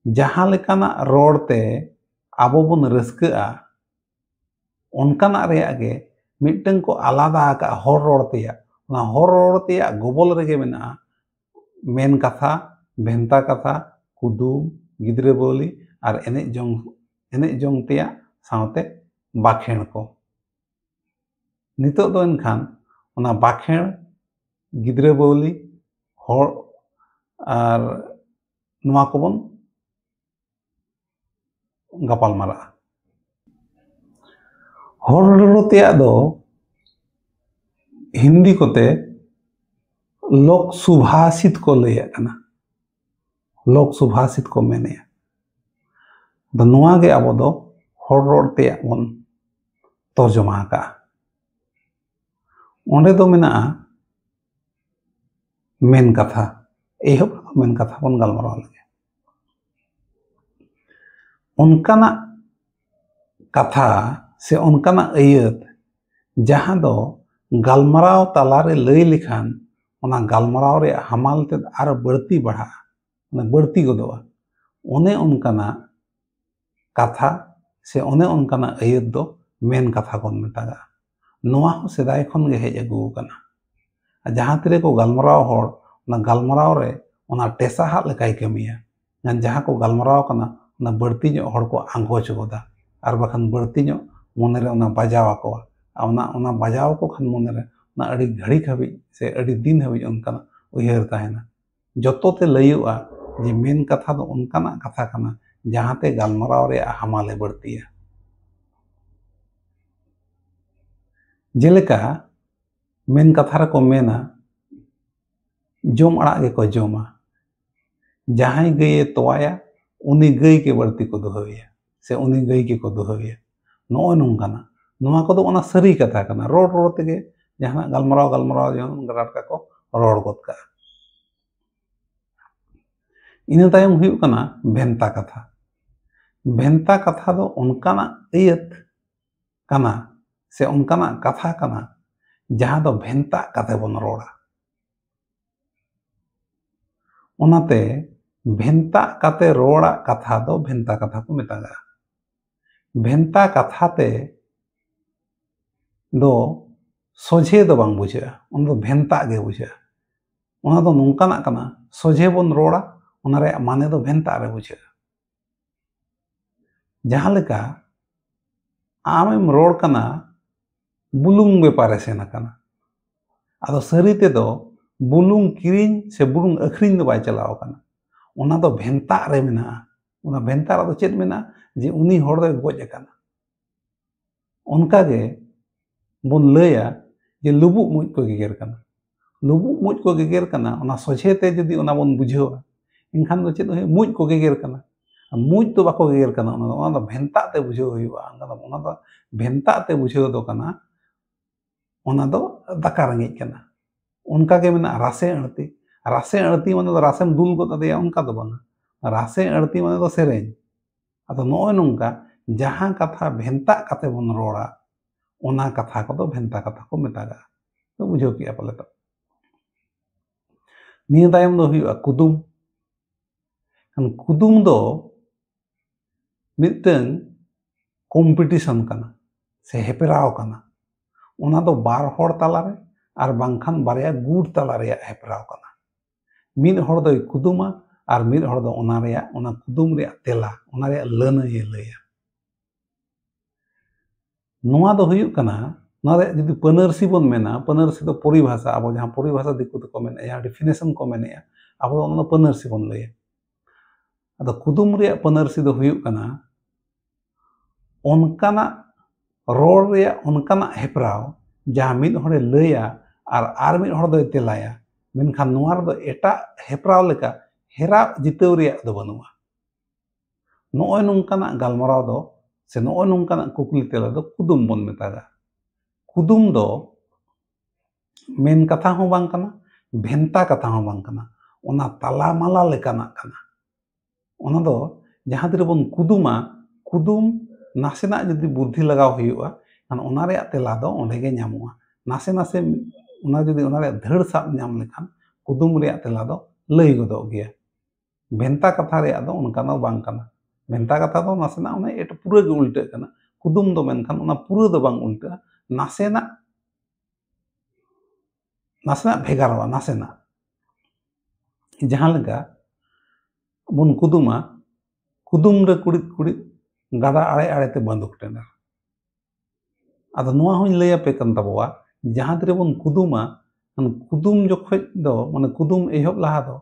Speaker 1: ᱡᱟᱦᱟᱸ ᱞᱮᱠᱟᱱᱟᱜ ᱨᱚᱲ te ᱟᱵᱚ ᱵᱚᱱ ᱨᱟᱹᱥᱠᱟᱹᱜᱼᱟ, ᱚᱱᱠᱟᱱᱟᱜ ᱨᱮᱭᱟᱜ ᱜᱮ ᱢᱤᱫᱴᱟᱝ ᱠᱚ ᱟᱞᱟᱫᱟ ᱟᱠᱟᱜᱼᱟ ᱦᱚᱲ ᱨᱚᱲ ᱛᱮᱭᱟᱜ। ᱚᱱᱟ ᱦᱚᱲ ᱨᱚᱲ ᱛᱮᱭᱟᱜ ᱜᱚᱵᱚᱞ ᱨᱮᱜᱮ ᱢᱮᱱᱟᱜᱼᱟ ᱢᱮᱱ ᱠᱟᱛᱷᱟ, ᱵᱷᱮᱱᱛᱟ ᱠᱟᱛᱷᱟ, ᱠᱩᱫᱩᱢ, ᱜᱤᱫᱽᱨᱟᱹ ᱵᱟᱹᱣᱞᱤ ᱟᱨ ᱮᱱᱮᱡ ᱡᱚᱝ ᱛᱮᱭᱟᱜ ᱥᱟᱶᱛᱮ ᱵᱟᱠᱷᱮᱬ ᱠᱚ। ᱱᱤᱛᱚᱜ ᱫᱚ ᱮᱱᱠᱷᱟᱱ ᱚᱱᱟ ᱵᱟᱠᱷᱮᱬ, ᱜᱤᱫᱽᱨᱟᱹ ᱵᱟᱹᱣᱞᱤ, ᱦᱚᱲ ᱟᱨ ᱱᱚᱣᱟ ᱠᱚᱵᱚᱱ ᱜᱟᱯᱟᱞ ᱢᱟᱨᱟᱜᱼᱟ। ᱦᱚᱲ ᱨᱚᱲ ᱛᱮᱭᱟᱜ ᱫᱚ হিন্দি kote লোক সুভাষিত ko ᱞᱟᱹᱭᱟᱜ ᱠᱟᱱᱟ। লোক সুভাষিত ko ᱢᱮᱱᱮᱜᱼᱟ। ᱟᱫᱚ ᱱᱚᱣᱟ ᱜᱮ ᱟᱵᱚ ᱫᱚ ᱦᱚᱲ ᱨᱚᱲ ᱛᱮᱭᱟᱜ ᱵᱚᱱ ᱛᱚᱨᱡᱚᱢᱟ ᱟᱠᱟᱜᱼᱟ। ᱚᱸᱰᱮ ᱫᱚ ᱢᱮᱱᱟᱜᱼᱟ ᱢᱮᱱ ᱠᱟᱛᱷᱟ, ᱮᱦᱚᱵ ᱢᱮᱱ ᱠᱟᱛᱷᱟ ᱵᱚᱱ ᱜᱟᱞᱢᱟᱨᱟᱣ ᱞᱮᱜᱮ᱾ ᱚᱱᱠᱟᱱᱟᱜ ᱠᱟᱛᱷᱟ ᱥᱮ ᱚᱱᱠᱟᱱᱟᱜ ᱟᱹᱭᱟᱹᱛ ᱡᱟᱦᱟᱸ ᱫᱚ ᱜᱟᱞᱢᱟᱨᱟᱣ ᱛᱟᱞᱟᱨᱮ ᱞᱟᱹᱭ ᱞᱮᱠᱷᱟᱱ ᱚᱱᱟ ᱜᱟᱞᱢᱟᱨᱟw ᱨᱮᱭᱟᱜ ᱦᱟᱢᱟᱞ ᱛᱮᱫ ᱟᱨ ᱵᱟᱹᱲᱛᱤ ᱵᱟᱲᱦᱟᱜᱼᱟ, ᱵᱟᱹᱲᱛᱤ ᱜᱚᱫᱚᱜᱼᱟ᱾ ᱚᱱᱮ ᱚᱱᱠᱟᱱᱟᱜ ᱠᱟᱛᱷᱟ ᱥᱮ ᱚᱱᱮ ᱚᱱᱠᱟᱱᱟᱜ ᱟᱹᱭᱟᱹᱛ ᱫᱚ ᱢᱮᱱ ᱠᱟᱛᱷᱟ ᱵᱚᱱ ᱢᱮᱛᱟᱜᱼᱟ᱾ ᱱᱚᱣᱟ ᱦᱚᱸ ᱥᱮᱫᱟᱭ ᱠᱷᱚᱱ ᱜᱮ ᱦᱮᱡ ᱟᱹᱜᱩ ᱟᱠᱟᱱᱟ᱾ ᱡᱟᱦᱟᱸ ᱛᱤᱨᱮ ᱠᱚ ᱜᱟᱞᱢᱟᱨᱟw ᱦᱚᱲ, ᱚᱱᱟ ᱜᱟᱞᱢᱟᱨᱟw ᱨᱮ ᱚᱱᱟ ᱴᱮᱥᱟᱦᱟᱜ ᱞᱮᱠᱟᱭ ᱠᱟᱹᱢᱤᱭᱟ᱾ ᱡᱟᱦᱟᱸ ᱠᱚ ᱜᱟᱞᱢᱟᱨᱟw ᱠᱟᱱᱟ ᱚᱱᱟ ᱵᱟᱹᱲᱛᱤ ᱧᱚᱜ ᱦᱚᱲ ᱠᱚ ᱟᱸᱜᱚᱪ ᱜᱚᱫᱟ, ᱟᱨ ᱵᱟᱠᱷᱟᱱ ᱵᱟᱹᱲᱛᱤ ᱧᱚᱜ ᱢᱚᱱᱮᱨᱮ ᱚᱱᱟ ᱵᱟᱡᱟᱣ ᱟᱠᱚᱣᱟ᱾ ᱚᱱᱟ ᱵᱟᱡᱟᱣ ᱟᱠᱚ ᱠᱷᱟᱱ ᱢᱚᱱᱮᱨᱮ ᱚᱱᱟ ᱟᱹᱰᱤ ᱜᱷᱟᱹᱲᱤᱠ ᱦᱟᱹᱵᱤᱡ ᱥᱮ ᱟᱹᱰᱤ ᱫᱤᱱ ᱦᱟᱹᱵᱤᱡ ᱚᱱᱠᱟᱱᱟᱜ ᱩᱭᱦᱟᱹᱨ ᱛᱟᱦᱮᱱᱟ᱾ ᱡᱚᱛᱚᱛᱮ ᱞᱟᱹᱭᱚᱜᱼᱟ ᱡᱮ ᱢᱮᱱ ᱠᱟᱛᱷᱟ ᱫᱚ ᱚᱱᱠᱟᱱᱟᱜ ᱠᱟᱛᱷᱟ ᱠᱟᱱᱟ ᱡᱟᱦᱟᱸᱛᱮ ᱜᱟᱞᱢᱟᱨᱟw ᱨᱮᱭᱟᱜ ᱦᱟᱢᱟᱞᱮ ᱵᱟᱹᱲᱛᱤᱭᱟ᱾ ᱡᱮᱞᱮᱠᱟ ᱢᱮᱱ ᱠᱟᱛᱷᱟ ᱨᱮᱠᱚ ᱢᱮᱱᱟ, ᱡᱚᱢ ᱟᱲᱟᱜ ᱜᱮᱠᱚ ᱡᱚᱢᱟ, ᱡᱟᱦᱟᱸᱭ ᱜᱟᱹᱭᱮ ᱛᱚᱣᱟᱭᱟ ᱩᱱᱤ ᱜᱟᱹᱭ ᱜᱮ ᱵᱟᱹᱲᱛᱤ ᱠᱚ ᱫᱚᱦᱚᱭᱟ, ᱥᱮ ᱩᱱᱤ ᱜᱟᱹᱭ ᱜᱮᱠᱚ ᱫᱚᱦᱚᱭᱟ᱾ ᱱᱚᱜᱼᱚᱭ ᱱᱚᱝᱠᱟᱱᱟᱜ, ᱱᱚᱣᱟ ᱠᱚᱫᱚ ᱚᱱᱟ ᱥᱟᱹᱨᱤ ᱠᱟᱛᱷᱟ ᱠᱟᱱᱟ᱾ ᱨᱚᱲ ᱨᱚᱲ ᱛᱮᱜᱮ ᱡᱟᱦᱟᱱᱟᱜ ᱜᱟᱞᱢᱟᱨᱟw ᱡᱮᱢᱚᱱ ᱴᱟᱴᱠᱟ ᱠᱚ ᱨᱚᱲ ᱜᱚᱫ ᱠᱟᱜᱼᱟ᱾ ᱤᱱᱟᱹ ᱛᱟᱭᱚᱢ ᱦᱩᱭᱩᱜ ᱠᱟᱱᱟ ᱵᱷᱮᱱᱛᱟ ᱠᱟᱛᱷᱟ᱾ ᱵᱷᱮᱱᱛᱟ ᱠᱟᱛᱷᱟ ᱫᱚ ᱚᱱᱠᱟᱱᱟᱜ ᱟᱹᱭᱟᱹᱛ ᱠᱟᱱᱟ ᱥᱮ ᱚᱱᱠᱟᱱᱟᱜ ᱠᱟᱛᱷᱟ ᱠᱟᱱᱟ ᱡᱟᱦᱟᱸ ᱫᱚ ᱵᱷᱮᱱᱛᱟᱜ ᱠᱟᱛᱮ ᱵᱚᱱ ᱨᱚᱲᱟ᱾ ᱚᱱᱟᱛᱮ ᱵᱷᱮᱱᱛᱟᱜ ᱠᱟᱛᱮ ᱨᱚᱲᱟᱜ ᱠᱟᱛᱷᱟ ᱫᱚ ᱵᱷᱮᱱᱛᱟ ᱠᱟᱛᱷᱟ ᱠᱚ ᱢᱮᱛᱟᱜᱼᱟ᱾ ᱵᱷᱮᱱᱛᱟ ᱠᱟᱛᱷᱟ ᱛᱮ ᱫᱚ ᱥᱚᱡᱷᱮ ᱫᱚ ᱵᱟᱝ ᱵᱩᱡᱷᱟᱹᱜᱼᱟ, ᱚᱱᱟ ᱫᱚ ᱵᱷᱮᱱᱛᱟᱜ ᱜᱮ ᱵᱩᱡᱷᱟᱹᱜᱼᱟ᱾ ᱚᱱᱟ ᱫᱚ ᱱᱚᱝᱠᱟᱱᱟᱜ ᱠᱟᱱᱟ, ᱥᱚᱡᱷᱮ ᱵᱚᱱ ᱨᱚᱲᱟ, ᱚᱱᱟ ᱨᱮᱭᱟᱜ ᱢᱟᱱᱮ ᱫᱚ ᱵᱷᱮᱱᱛᱟᱜ ᱨᱮ ᱵᱩᱡᱷᱟᱹᱜᱼᱟ᱾ ᱡᱟᱦᱟᱸ ᱞᱮᱠᱟ ᱟᱢᱮᱢ ᱨᱚᱲ ᱠᱟᱱᱟ ᱵᱩᱞᱩᱝ ᱵᱮᱯᱟᱨᱮ ᱥᱮᱱ ᱟᱠᱟᱱᱟ, ᱟᱫᱚ ᱥᱟᱹᱨᱤ ᱛᱮᱫᱚ ᱵᱩᱞᱩᱝ ᱠᱤᱨᱤᱧ ᱥᱮ ᱵᱩᱞᱩᱝ ᱟᱹᱠᱷᱨᱤᱧ ᱫᱚ ᱵᱟᱭ ᱪᱟᱞᱟᱣ ᱟᱠᱟᱱᱟ, ᱚᱱᱟ ᱫᱚ ᱵᱷᱮᱱᱛᱟᱜ ᱨᱮ ᱢᱮᱱᱟᱜᱼᱟ᱾ ᱚᱱᱟ ᱵᱷᱮᱱᱛᱟ ᱨᱮᱫᱚ ᱪᱮᱫ ᱢᱮᱱᱟᱜᱼᱟ? ᱡᱮ ᱩᱱᱤ ᱦᱚᱲ ᱫᱚᱭ ᱜᱚᱡ ᱟᱠᱟᱱᱟ᱾ ᱚᱱᱠᱟᱜᱮ ᱵᱚᱱ ᱞᱟᱹᱭᱟ ᱡᱮ ᱞᱩᱵᱩᱜ ᱢᱩᱡ ᱠᱚ ᱜᱮᱜᱮᱨ ᱠᱟᱱᱟ᱾ ᱞᱩᱵᱩᱜ ᱢᱩᱡ ᱠᱚ ᱜᱮᱜᱮᱨ ᱠᱟᱱᱟ, ᱚᱱᱟ ᱥᱚᱡᱷᱮᱛᱮ ᱡᱩᱫᱤ ᱚᱱᱟ ᱵᱚᱱ ᱵᱩᱡᱷᱟᱹᱣᱟ, ᱮᱱᱠᱷᱟᱱ ᱫᱚ ᱪᱮᱫ ᱦᱩᱭᱩᱜᱼᱟ? ᱢᱩᱡ ᱠᱚ ᱜᱮᱜᱮᱨ ᱠᱟᱱᱟ᱾ ᱢᱩᱡ ᱫᱚ ᱵᱟᱠᱚ ᱜᱮᱜᱮᱨ ᱠᱟᱱᱟ, ᱚᱱᱟ ᱫᱚ ᱵᱷᱮᱱᱛᱟᱜ ᱛᱮ ᱵᱩᱡᱷᱟᱹᱣ ᱦᱩᱭᱩᱜᱼᱟ᱾ ᱚᱱᱟ ᱫᱚ ᱵᱷᱮᱱᱛᱟᱜ ᱛᱮ ᱵᱩᱡᱷᱟᱹᱣ ᱫᱚ ᱠᱟᱱᱟ, ᱚᱱᱟ ᱫᱚ ᱫᱟᱠᱟ ᱨᱮᱸᱜᱮᱡ ᱠᱟᱱᱟ᱾ ᱚᱱᱠᱟᱜᱮ ᱢᱮᱱᱟᱜᱼᱟ ᱨᱟᱥᱮ ᱟᱹᱲᱛᱤ᱾ ᱨᱟᱥᱮ ᱟᱹᱲᱛᱤ ᱢᱟᱱᱮ ᱫᱚ ᱨᱟᱥᱮᱢ ᱫᱩᱞ ᱜᱚᱫ ᱟᱫᱮᱭᱟ ᱚᱱᱠᱟ ᱫᱚ ᱵᱟᱝᱟ᱾ ᱨᱟᱥᱮ ᱟᱹᱲᱛᱤ ᱢᱟᱱᱮ ᱫᱚ ᱥᱮᱨᱮᱧ᱾ ᱟᱫᱚ ᱱᱚᱜᱼᱚᱭ ᱱᱚᱝᱠᱟ ᱡᱟᱦᱟᱸ ᱠᱟᱛᱷᱟ ᱵᱷᱮᱱᱛᱟᱜ ᱠᱟᱛᱮ ᱵᱚᱱ ᱨᱚᱲᱟ, ᱚᱱᱟ ᱠᱟᱛᱷᱟ ᱠᱚᱫᱚ ᱵᱷᱮᱱᱛᱟ ᱠᱟᱛᱷᱟ ᱠᱚ ᱢᱮᱛᱟᱜᱼᱟ᱾ ᱛᱚ ᱵᱩᱡᱷᱟᱹᱣ ᱠᱮᱜᱼᱟ ᱯᱟᱞᱮ ᱛᱚ? ᱱᱤᱭᱟᱹ ᱛᱟᱭᱚᱢ ᱫᱚ ᱦᱩᱭᱩᱜᱼᱟ ᱠᱩᱫᱩᱢ᱾ ᱠᱩᱫᱩᱢ ᱫᱚ ᱢᱤᱫᱴᱟᱝ ᱠᱚᱢᱯᱤᱴᱤᱥᱚᱱ ᱠᱟᱱᱟ ᱥᱮ ᱦᱮᱯᱨᱟᱣ ᱠᱟᱱᱟ᱾ ᱚᱱᱟ ᱫᱚ ᱵᱟᱨ ᱦᱚᱲ ᱛᱟᱞᱟᱨᱮ ᱟᱨ ᱵᱟᱝᱠᱷᱟᱱ ᱵᱟᱨᱭᱟ ᱜᱩᱴ ᱛᱟᱞᱟ ᱨᱮᱭᱟᱜ ᱦᱮᱯᱨᱟᱣ ᱠᱟᱱᱟ᱾ ᱢᱤᱫ ᱦᱚᱲ ᱫᱚᱭ ᱠᱩᱫᱩᱢᱟ ᱟᱨ ᱢᱤᱫ ᱦᱚᱲ ᱫᱚ ᱚᱱᱟ ᱠᱩᱫᱩᱢ ᱨᱮᱭᱟᱜ ᱛᱮᱞᱟ, ᱚᱱᱟ ᱨᱮᱭᱟᱜ ᱞᱟᱹᱱᱟᱹᱭᱮ ᱞᱟᱹᱭᱟ᱾ ᱱᱚᱣᱟ ᱫᱚ ᱦᱩᱭᱩᱜ ᱠᱟᱱᱟ, ᱱᱚᱣᱟ ᱨᱮᱭᱟᱜ ᱡᱩᱫᱤ ᱯᱟᱹᱱᱟᱹᱨᱥᱤ ᱵᱚᱱ ᱢᱮᱱᱟ, ᱯᱟᱹᱱᱟᱹᱨᱥᱤ ᱫᱚ ᱯᱚᱨᱤᱵᱷᱟᱥᱟ, ᱟᱵᱚ ᱡᱟᱦᱟᱸ ᱯᱚᱨᱤᱵᱷᱟᱥᱟ ᱫᱤᱠᱩ ᱛᱮᱠᱚ ᱢᱮᱱᱮᱫᱼᱟ, ᱡᱟᱦᱟᱸ ᱰᱤᱯᱷᱤᱱᱮᱥᱚᱱ ᱠᱚ ᱢᱮᱱᱮᱫᱼᱟ, ᱟᱵᱚ ᱫᱚ ᱚᱱᱟ ᱫᱚ ᱯᱟᱹᱱᱟᱹᱨᱥᱤ ᱵᱚᱱ ᱞᱟᱹᱭᱟ᱾ ᱟᱫᱚ ᱠᱩᱫᱩᱢ ᱨᱮᱭᱟᱜ ᱯᱟᱹᱱᱟᱹᱨᱥᱤ ᱫᱚ ᱦᱩᱭᱩᱜ ᱠᱟᱱᱟ ᱚᱱᱠᱟᱱᱟᱜ ᱨᱚᱲ ᱨᱮᱭᱟᱜ ᱚᱱᱠᱟᱱᱟᱜ ᱦᱮᱯᱨᱟᱣ ᱡᱟᱦᱟᱸ ᱢᱤᱫ ᱦᱚᱲᱮ ᱞᱟᱹᱭᱟ ᱟᱨ ᱢᱤᱫ ᱦᱚᱲ ᱫᱚᱭ ᱛᱮᱞᱟᱭᱟ, ᱢᱮᱱᱠᱷᱟᱱ ᱱᱚᱣᱟ ᱨᱮᱫᱚ ᱮᱴᱟᱜ ᱦᱮᱯᱨᱟᱣ ᱞᱮᱠᱟ ᱦᱮᱨᱟᱣ ᱡᱤᱛᱟᱹᱣ ᱨᱮᱭᱟᱜ ᱫᱚ ᱵᱟᱹᱱᱩᱜᱼᱟ᱾ ᱱᱚᱜᱼᱚᱭ ᱱᱚᱝᱠᱟᱱᱟᱜ ᱜᱟᱞᱢᱟᱨᱟᱣ ᱫᱚ ᱥᱮ ᱱᱚᱜᱼᱚᱭ ᱱᱚᱝᱠᱟᱱᱟᱜ ᱠᱩᱠᱞᱤ ᱛᱮᱞᱟ ᱫᱚ ᱠᱩᱫᱩᱢ ᱵᱚᱱ ᱢᱮᱛᱟᱜᱼᱟ᱾ ᱠᱩᱫᱩᱢ ᱫᱚ ᱢᱮᱱ ᱠᱟᱛᱷᱟ ᱦᱚᱸ ᱵᱟᱝ ᱠᱟᱱᱟ, ᱵᱷᱮᱱᱛᱟ ᱠᱟᱛᱷᱟ ᱦᱚᱸ ᱵᱟᱝ ᱠᱟᱱᱟ, ᱚᱱᱟ ᱛᱟᱞᱟ ᱢᱟᱞᱟ ᱞᱮᱠᱟᱱᱟᱜ ᱠᱟᱱᱟ᱾ ᱚᱱᱟ ᱫᱚ ᱡᱟᱦᱟᱸ ᱛᱤᱨᱮ ᱵᱚᱱ ᱠᱩᱫᱩᱢᱟ, ᱠᱩᱫᱩᱢ ᱱᱟᱥᱮᱱᱟᱜ ᱡᱩᱫි ᱵᱩᱫᱽᱫᱷᱤ ᱞᱟᱜᱟᱣ ᱦᱩᱭᱩᱜᱼᱟ, ᱠᱷᱟᱱ ᱚᱱᱟ ᱨᱮᱭᱟᱜ ᱛᱮᱞᱟ ᱫᱚ ᱚᱸᱰᱮ ᱜᱮ ᱧᱟᱢᱚᱜᱼᱟ᱾ ᱱᱟᱥᱮ ᱱᱟᱥᱮ ᱚᱱᱟ ᱡᱩᱫᱤ ᱚᱱᱟ ᱨᱮᱭᱟᱜ ᱫᱷᱟᱹᱲ ᱥᱟᱵ ᱧᱟᱢ ᱞᱮᱠᱷᱟᱱ ᱠᱩᱫᱩᱢ ᱨᱮᱭᱟᱜ ᱛᱮᱞᱟ ᱫᱚ ᱞᱟᱹᱭ ᱜᱚᱫᱚᱜ ᱜᱮᱭᱟ᱾ ᱵᱷᱮᱱᱛᱟ ᱠᱟᱛᱷᱟ ᱨᱮᱭᱟᱜ ᱫᱚ ᱚᱱᱠᱟ ᱫᱚ ᱵᱟᱝ ᱠᱟᱱᱟ᱾ ᱵᱷᱮᱱᱛᱟ ᱠᱟᱛᱷᱟ ᱫᱚ ᱱᱟᱥᱮᱱᱟᱜ ᱯᱩᱨᱟᱹ ᱜᱮ ᱩᱞᱴᱟᱹᱜ ᱠᱟᱱᱟ᱾ ᱠᱩᱫᱩᱢ ᱫᱚ ᱢᱮᱱᱠᱷᱟন ᱚᱱᱟ ᱯᱩᱨᱟᱹ ᱫᱚ ᱵᱟᱝ ᱩᱞᱴᱟᱹᱜᱼᱟ, ᱱᱟᱥᱮᱱᱟᱜ ᱵᱷᱮᱜᱟᱨᱚᱜᱼᱟ, ᱱᱟᱥᱮᱱᱟᱜ᱾ ᱡᱟᱦᱟᱸ ᱞᱮᱠᱟ ᱵᱚᱱ ᱠᱩᱫᱩᱢᱟ, ᱠᱩᱫᱩᱢ ᱨᱮ ᱠᱩᱲᱤᱫ ᱠᱩᱲᱤᱫ ᱜᱟᱰᱟ ᱟᱲᱮ ᱟᱲᱮᱛᱮ ᱵᱟᱹᱫᱩᱠ ᱴᱮᱸᱰᱟᱨ᱾ ᱟᱫᱚ ᱱᱚᱣᱟ ᱦᱚᱧ ᱞᱟᱹᱭ ᱟᱯᱮ ᱠᱟᱱ ᱛᱟᱵᱚᱣᱟ, ᱡᱟᱦᱟᱸ ᱛᱤᱨᱮ ᱵᱚᱱ ᱠᱩᱫᱩᱢᱟ, ᱠᱩᱫᱩᱢ ᱡᱚᱠᱷᱚᱡ ᱫᱚ ᱠᱩᱫᱩᱢ ᱮᱦᱚᱵ ᱞᱟᱦᱟ ᱫᱚ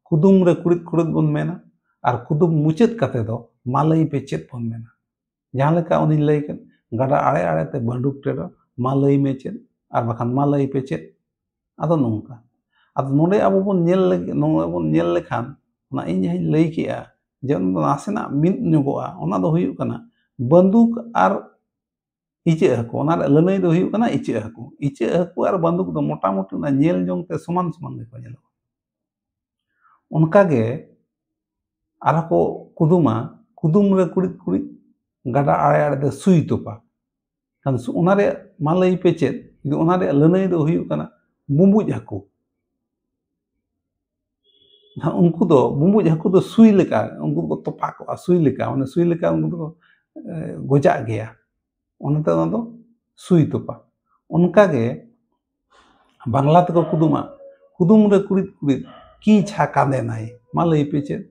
Speaker 1: ᱠᱩᱫᱩᱢ ᱨᱮ ᱠᱩᱲᱤᱫ ᱠᱩᱲᱤᱫ ᱵᱚᱱ ᱢᱮᱱᱟ, ᱟᱨ ᱠᱩᱫᱩᱢ ᱢᱩᱪᱟᱹᱫ ᱠᱟᱛᱮ ᱫᱚ ᱢᱟ ᱞᱟᱹᱭ ᱯᱮ ᱪᱮᱫ ᱵᱚᱱ ᱢᱮᱱᱟ᱾ ᱡᱟᱦᱟᱸ ᱞᱮᱠᱟ ᱚᱱᱮᱧ ᱞᱟᱹᱭ ᱠᱮᱫ, ᱜᱟᱰᱟ ᱟᱲᱮ ᱟᱲᱮᱛᱮ ᱵᱟᱹᱫᱩᱠ ᱴᱮᱸᱰᱟᱨ, ᱢᱟ ᱞᱟᱹᱭ ᱢᱮ ᱪᱮᱫ, ᱟᱨ ᱵᱟᱠᱷᱟᱱ ᱢᱟ ᱞᱟᱹᱭ ᱯᱮ ᱪᱮᱫ᱾ ᱟᱫᱚ ᱱᱚᱝᱠᱟ, ᱟᱫᱚ ᱱᱚᱰᱮ ᱟᱵᱚ ᱵᱚᱱ ᱧᱮᱞ ᱞᱮᱠᱷᱟᱱ, ᱚᱱᱟ ᱤᱧ ᱡᱟᱦᱟᱸᱧ ᱞᱟᱹy ᱠᱮᱜᱼᱟ ᱡᱮ ᱱᱟᱥᱮᱱᱟᱜ ᱢᱤᱫ ᱧᱚᱜᱚᱜᱼᱟ, ᱚᱱᱟ ᱫᱚ ᱦᱩᱭᱩᱜ ᱠᱟᱱᱟ ᱵᱟᱹᱫᱩᱠ ᱟᱨ ᱤᱪᱟᱹᱜ ᱦᱟᱹᱠᱩ ᱚᱱᱟ ᱞᱟᱹᱱᱟᱹᱭ ᱫᱚ ᱦᱩᱭᱩᱜ ᱠᱟᱱᱟ ᱤᱪᱟᱹᱜ ᱦᱟᱹᱠᱩ ᱟᱨ ᱵᱟᱹᱱᱫᱩᱠ ᱫᱚ ᱢᱚᱴᱟᱢᱩᱴᱤ ᱚᱱᱟ ᱧᱮᱞ ᱡᱚᱝᱛᱮ ᱥᱚᱢᱟᱱ ᱥᱚᱢᱟन ᱜᱮᱠᱚ ᱧᱮᱞᱚᱜᱼᱟ ᱚᱱᱠᱟᱜᱮ ᱟᱨᱦᱚᱸ ᱠᱚ ᱠᱩᱫᱩᱢᱟ ᱠᱩᱫᱩᱢ ᱨᱮ ᱠᱩᱲᱤᱫ ᱠᱩᱲᱤᱫ ᱜᱟᱰᱟ ᱟᱲᱮ ᱟᱲᱮ ᱛᱮ ᱥᱩᱭ ᱛᱚᱯᱟ ᱚᱱᱟ ᱨᱮᱭᱟᱜ ᱢᱟ ᱞᱟᱹᱭ ᱯᱮ ᱪᱮᱫ ᱚᱱᱟ ᱨᱮᱭᱟᱜ ᱞᱟᱹᱱᱟᱹᱭ ᱫᱚ ᱦᱩᱭᱩᱜ ᱠᱟᱱᱟ ᱵᱩᱸᱵᱩᱡ ᱦᱟᱹᱠᱩ उनको दो बुंबुज हाकु दो सुई लेका उनको को तोपा को सुई लेका माने सुई लेका उनको दो गोजा गया उनते ना दो सुई तोपा उनका के बांग्ला तक कुदुमा कुदुम रे कुड़ित कुड़ित की छा कांदे नाई मा लई पे चेद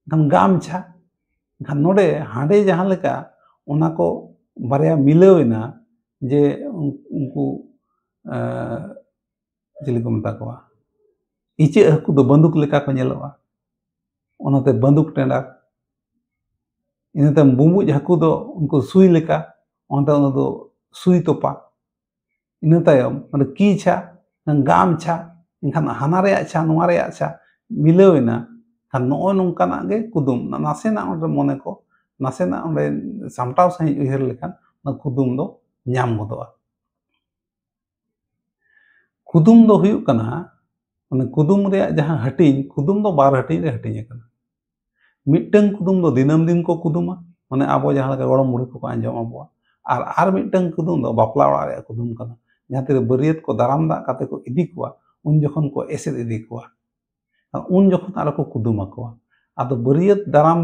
Speaker 1: गन गाम छा गन नोडे हांडे जहां लेका उना को बारया मिलावेना जे उनको जिले को मता को इचे हाकु दो बंदूक लेका को नेलोआ ओनाते बंदूक टेंडा इनते बुंबुज हाकु दो उनको सुई लेका ओनते ओना दो सुई तोपा इन तायम माने की छा गाम छा इनखान हाना रे अच्छा नोआ रे अच्छा मिलावेना खान नो नोंकाना गे कुदुम नासेना ओंडे मने को नासेना ओंडे सामटाव सही उहर लेखान ना कुदुम दो ᱧᱟᱢ गदोआ कुदुम दो हुयुग कना माने कुदुम रे जहां हटिंग कुदुम दो बार हटिंग रे हटिंग कना मिटन कुदुम दो दिनम दिन को कुदुमा माने आबो जहां लगा गड़म बुढ़ी को आंजम आबो आर मिटन कुदुम दो बापला ओड़ा रे कुदुम कना जहां तेरे बरियत को दाराम दा काते को इदी कुआ उन जखन को एसेद इदी कुआ उन जखन आरो को कुदुम आकुआ आदो बरियत दाराम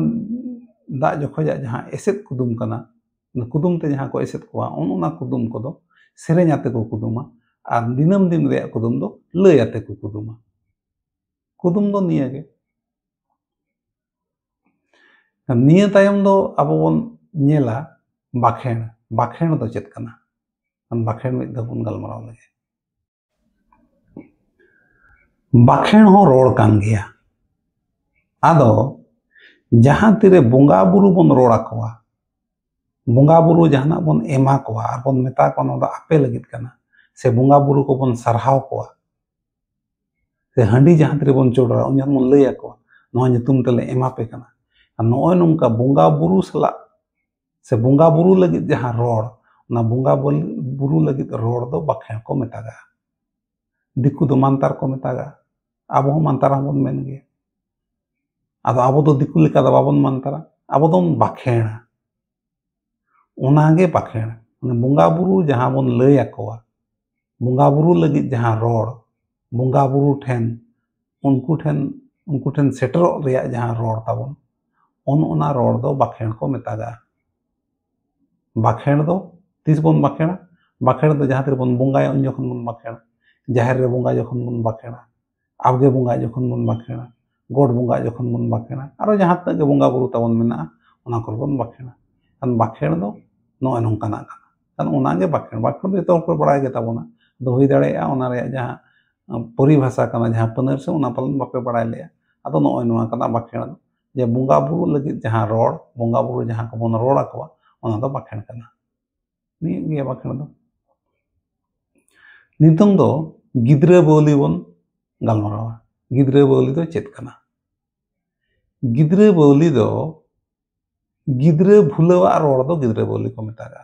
Speaker 1: दा जखोजा जहां एसेद कुदुम कना कुदुम ते जहां को एसेद कुआ उन कुदुम को दो सेरेñ आते को कुदुमा और दिनम दिन रे कुदुम दो लय आते को कुदुमा कुदुम दो निया गे निया तायम दो अब बोन नेला बाखेण बाखेण दो चेत कना बाखेण मिद दो बोन गलमराव लगे बाखेण हो रोड कान गया आदो जहां तिरे बोंगा बुरु बोन रोड़ा कोआ बोंगा बुरु जहाना बोन एमा कोआ और बोन मेता को नो आपे लगित कना से बोंगा बुरु को बोन सरहाव कोआ से हंडी जहां तिरे बोन चोडरा उन बोन लय कोआ नो नितुम तले एमा पे कना नोय नोंका बोंगा बुरु सला से बोंगा बुरु लगित जहां रोड ना बोंगा बुरु लगित रोड दो बाखेण को मेतागा दिकु दो मानतार को मेतागा आबो मानतार बोन मेन गे आदो आबो दो दिकु लेका दो बाबन मानतारा आबो दो बाखेण ओनागे बाखेण माने बोंगा बुरु जहां बोन लय आकोआ बोंगा बुरु लगित जहां रोड बोंगा बुरु ठेन उनको ठेन सेटरो रेया जहां रोड ताबोन ओना रोड दो बाखेण को मेतागा बाखेण दो तीस बोन बाखेणा बाखेण दो जहां तेरे बोन बोंगाया उन जखन बोन बाखेणा जाहेर रे बोंगा जखन बोन बाखेणा आबगे बोंगा जखन बोन बाखेणा गोड बोंगा जखन बोन बाखेणा आरो जहां तक बोंगा बुरु ताबोन मेना ओना को बोन बाखेणा कान बाखेण दो नो नोंकाना कान ओनागे बाखेण बाखेण दो तो को बड़ाय गे ताबोना दो हुई दाड़ेया ओना रे जहां परिभाषा काना जहां पनर से ओना पालन बापे बड़ाय लेया आदो नो नोआ काना बाखेण दो जे बोंगा बुरु लगित जहां रोड बोंगा बुरु जहां को बोन रोड़ा कोआ ओना दो बाखेण काना नि गे बाखेण दो नितों दो गिद्रा बोली बोन गलमरावा गिद्रा बोली दो चेत कना गिद्रा बोली दो गिद्रा भुलवा रोड दो गिद्रा बोली को मेतागा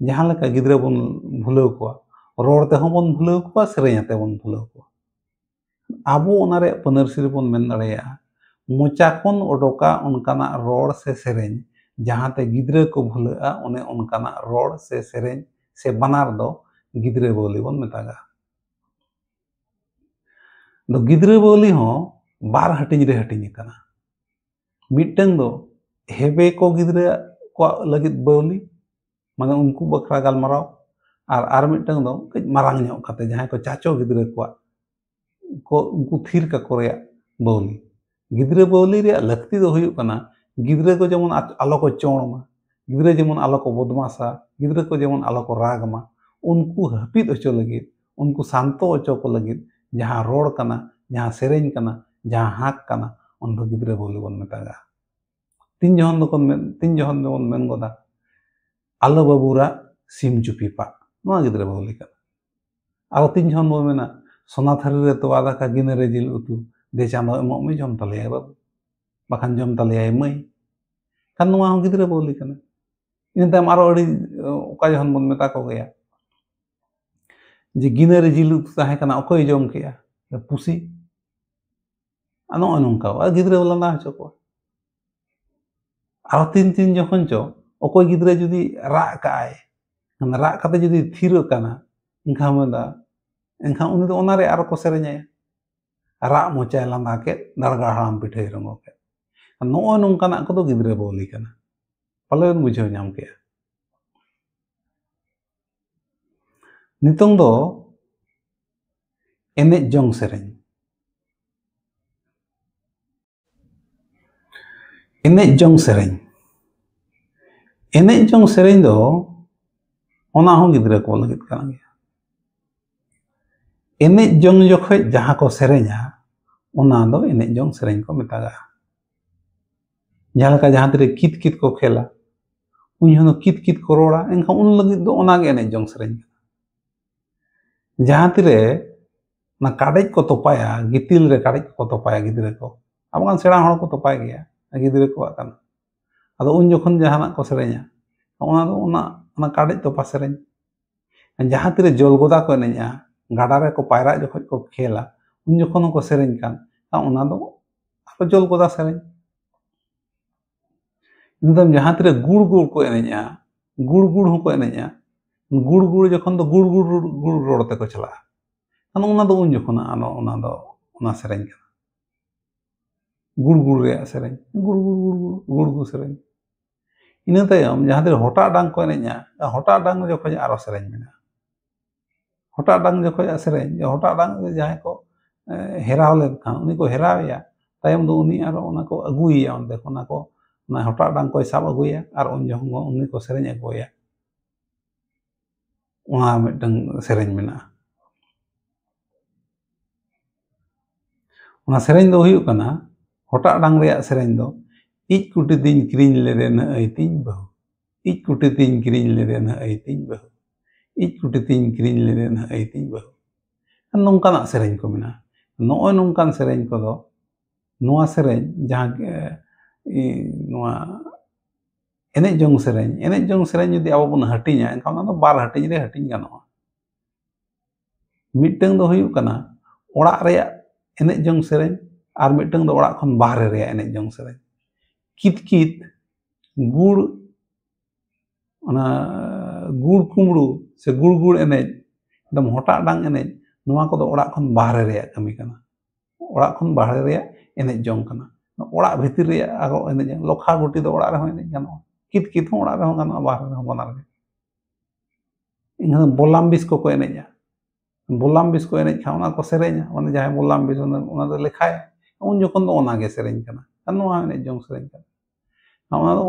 Speaker 1: जहां लका गिद्रा बोन भुलव कोआ रोड ते हों बोन भुलव कोआ सेरेñ आते बोन भुलव कोआ आबो ओना रे पनरसी रे बोन मेन दाड़ेया मोचा कोन ओडोका उनकाना रोड से सेरेñ जहां ते गिद्रा को भुलआ ओने उनकाना रोड से सेरेñ से बनार दो गिद्रा बोली बोन मेतागा दो गिद्रा बोली हो बार हटिंग रे हटिंग कना मिटन दो हेबे को गिद्रा को लगित बोली माने उनको बखरा गलमराव आर मिटन दो कज मारांग ᱧᱚᱜ काते जहां को चाचो गिद्रा को उनको थीर का कोरेया बोली गिद्रा बोली रे लक्ति दो हुयुग कना गिद्रा को जेमन आलो को चोणमा गिद्रा जेमन आलो को बदमाशा गिद्रा को जेमन आलो को रागमा उनको हपिद अचो लगित उनको शांतो अचो को लगित जहां रोड कना जहां सेरेñ कना जहां हाक कना उन दो गिद्रा बोली बोन मेतागा तीन जहन दो मेन गोदा आलो बाबूरा सिम चुपीपा नोआ गिद्रा बोली कना आरो तीन जहन बो मेना सोना थारी रे तोवा दाका गिने रे जिल उतु दे चांदो एमोग मे जम तलेया बाबू बाखान जम तलेया मई कान नोआ हो गिद्रा बोली कना ᱤᱱᱟᱹ ᱛᱟᱭᱚᱢ ᱟᱨᱚ ᱟᱹᱰᱤ ᱚᱠᱟ ᱡᱚᱠᱷᱚᱱ ᱵᱚᱱ ᱢᱮᱛᱟ ᱠᱚ ᱜᱮᱭᱟ ᱡᱮ ᱜᱤᱱᱟᱹᱨᱮ ᱡᱤᱞ ᱩᱛᱩ ᱛᱟᱦᱮᱸ ᱠᱟᱱᱟ ᱚᱠᱚᱭ ᱡᱚᱢ ᱠᱮᱜᱼᱟ? ᱯᱩᱥᱤ᱾ ᱱᱚᱜᱼᱚᱭ ᱱᱚᱝᱠᱟ ᱟᱨ ᱜᱤᱫᱽᱨᱟᱹ ᱞᱟᱸᱫᱟ ᱦᱚᱪᱚ ᱠᱚᱣᱟ᱾ ᱟᱨᱚ ᱛᱤᱱ ᱡᱚᱠᱷᱚᱱ ᱪᱚ ᱚᱠᱚᱭ ᱜᱤᱫᱽᱨᱟᱹ ᱡᱩᱫᱤ ᱨᱟᱜ ᱠᱟᱜᱼᱟᱭ, ᱨᱟᱜ ᱠᱟᱛᱮ ᱡᱩᱫᱤ ᱛᱷᱤᱨ ᱟᱠᱟᱱᱟ, ᱮᱱᱠᱷᱟᱱ ᱩᱱᱤ ᱫᱚ ᱚᱱᱟᱨᱮ ᱟᱨᱚ ᱠᱚ ᱥᱮᱨᱮᱧᱟᱭᱟ, ᱨᱟᱜ ᱢᱚᱪᱟᱭ ᱞᱟᱸᱫᱟ ᱠᱮᱫ, ᱫᱟᱲᱜᱟ ᱦᱟᱲᱟᱢ ᱯᱤᱴᱷᱟᱹᱭ ᱨᱚᱸᱜᱚ ᱠᱮᱫ᱾ ᱱᱚᱜᱼᱚᱭ ᱱᱚᱝᱠᱟᱱᱟᱜ ᱠᱚᱫᱚ ᱜᱤᱫᱽᱨᱟᱹ ᱵᱟᱹᱣᱞᱤ ᱠᱟᱱᱟ, ᱯᱟᱞᱮᱱ ᱵᱩᱡᱷᱟᱹᱣ ᱧᱟᱢ ᱠᱮᱜᱼᱟ᱾ ᱱᱤᱛᱚᱝ ᱫᱚ ᱮᱱᱮᱡ ᱡᱚᱝ ᱥᱮᱨᱮᱧ, ᱮᱱᱮᱡ ᱡᱚᱝ ᱥᱮᱨᱮᱧ, ᱮᱱᱮᱡ ᱡᱚᱝ ᱥᱮᱨᱮᱧ ᱫᱚ ᱚᱱᱟ ᱦᱚᱸ ᱜᱤᱫᱽᱨᱟᱹ ᱠᱚ ᱞᱟᱹᱜᱤᱫ ᱠᱟᱱ ᱜᱮᱭᱟ᱾ ᱮᱱᱮᱡ ᱡᱚᱝ ᱡᱚᱠᱷᱚᱡ ᱡᱟᱦᱟᱸ ko ᱥᱮᱨᱮᱧᱟ ᱚᱱᱟ ᱫᱚ ᱮᱱᱮᱡ ᱡᱚᱝ ᱥᱮᱨᱮᱧ ᱠᱚ ᱢᱮᱛᱟᱜᱼᱟ। ᱡᱟᱦᱟᱸ ᱞᱮᱠᱟ ᱡᱟᱦᱟᱸ ᱛᱤᱨᱮ ᱠᱤᱛ ᱠᱤᱛ ᱠᱚ ᱠᱷᱮᱞᱟ उन जखᱷᱚᱱ ᱠᱤᱛ ᱠᱤᱛ ᱠᱚ ᱨᱚᱲᱟ ᱮᱱᱠᱷᱟᱱ उन लगित दो ओना गे एनेज जंग सेरेñ कना। जहां तिरे ना काडेज को तोपाया गितिल रे काडेज को तोपाया गिद्रे को आबगान सेड़ा हड़ को तोपाय गया गिद्रे को कना आदो उन जखᱷᱚᱱ जहाना को सेरेña ओना दो ओना काडेज तोपा सेरेñ। जहां तिरे जलगोदा को एनेजा गाडा रे को पायरा जखᱷᱚᱡ को खेला उन जखᱷᱚᱱ को सेरेñ कान ओना दो आरो जलगोदा सेरेñ। एकदम जहां तिरे गुड़ गुड़ को एनेजा गुड़ गुड़ को एनेजा गुड़ गुड़ जखन दो गुड़ गुड़ गुड़ रोड़ते को चला ओना दो उन जखन ओना दो ओना सेरेñ कना गुड़ गुड़ रे सेरेñ गुड़ गुड़ गुड़ गुड़ गुड़ सेरेñ। इना तायम जहां तिरे हटा डांग को एनेजा हटा डांग जखन आरो सेरेñ मेना हटा डांग जखन सेरेñ हटा डांग जहां को हेराव लेन खान उनी को हेरावया तायम दो उनी आरो ओना को अगुइया ओंदे ओना को ना हटा डांग को साब अगुया और उन जखन उनी को सेरेñ अगुया ओना मिटन सेरेñ मेना। ओना सेरेñ दो हुयुग कना हटा डांग रेया सेरेñ दो इज कुटी तिन किरिñ लेदे न ऐतिñ बहु इज कुटी तिन किरिñ लेदे न ऐतिñ बहु इज कुटी तिन किरिñ लेदे न ऐतिñ बहु नोंकाना सेरेñ को मेना। नोय नोंकान सेरेñ को दो नोआ सेरेñ जहां नोआ एनेज जंग सेरेñ जुदी आबो बन हटिña एनखान ओना दो बार हटिñ रे हटिñ गानोआ। मिटन दो हुयुग कना ओड़ाग रेया एनेज जंग सेरेñ और मिटन दो ओड़ाग खन बाहरे रेया एनेज जंग सेरेñ। कित कित गुड़ ओना गुड़ कुमड़ू से गुड़ गुड़ एनेज एकदम हटा डांग एनेज नोआ को दो ओड़ाग खन बाहरे रेया कमी कना ओड़ाग खन बाहरे रेया एनेज जंग कना। ओड़ाग भितिर रेया आरो एनेज लोखा गुटी दो ओड़ाग रे हो एनेज गानोआ कित कित हो ओड़ाग रे हो गानोआ बाहरे रे हो बनार गे। इना बोलाम बिस को एनेजा बोलाम बिस को एनेज खा ओना को सेरेña माने जहां बोलाम बिस ओना दो लेखाय उन जखन दो ओना गे सेरेñ कना नोआ एनेज जंग सेरेñ कना। ओना दो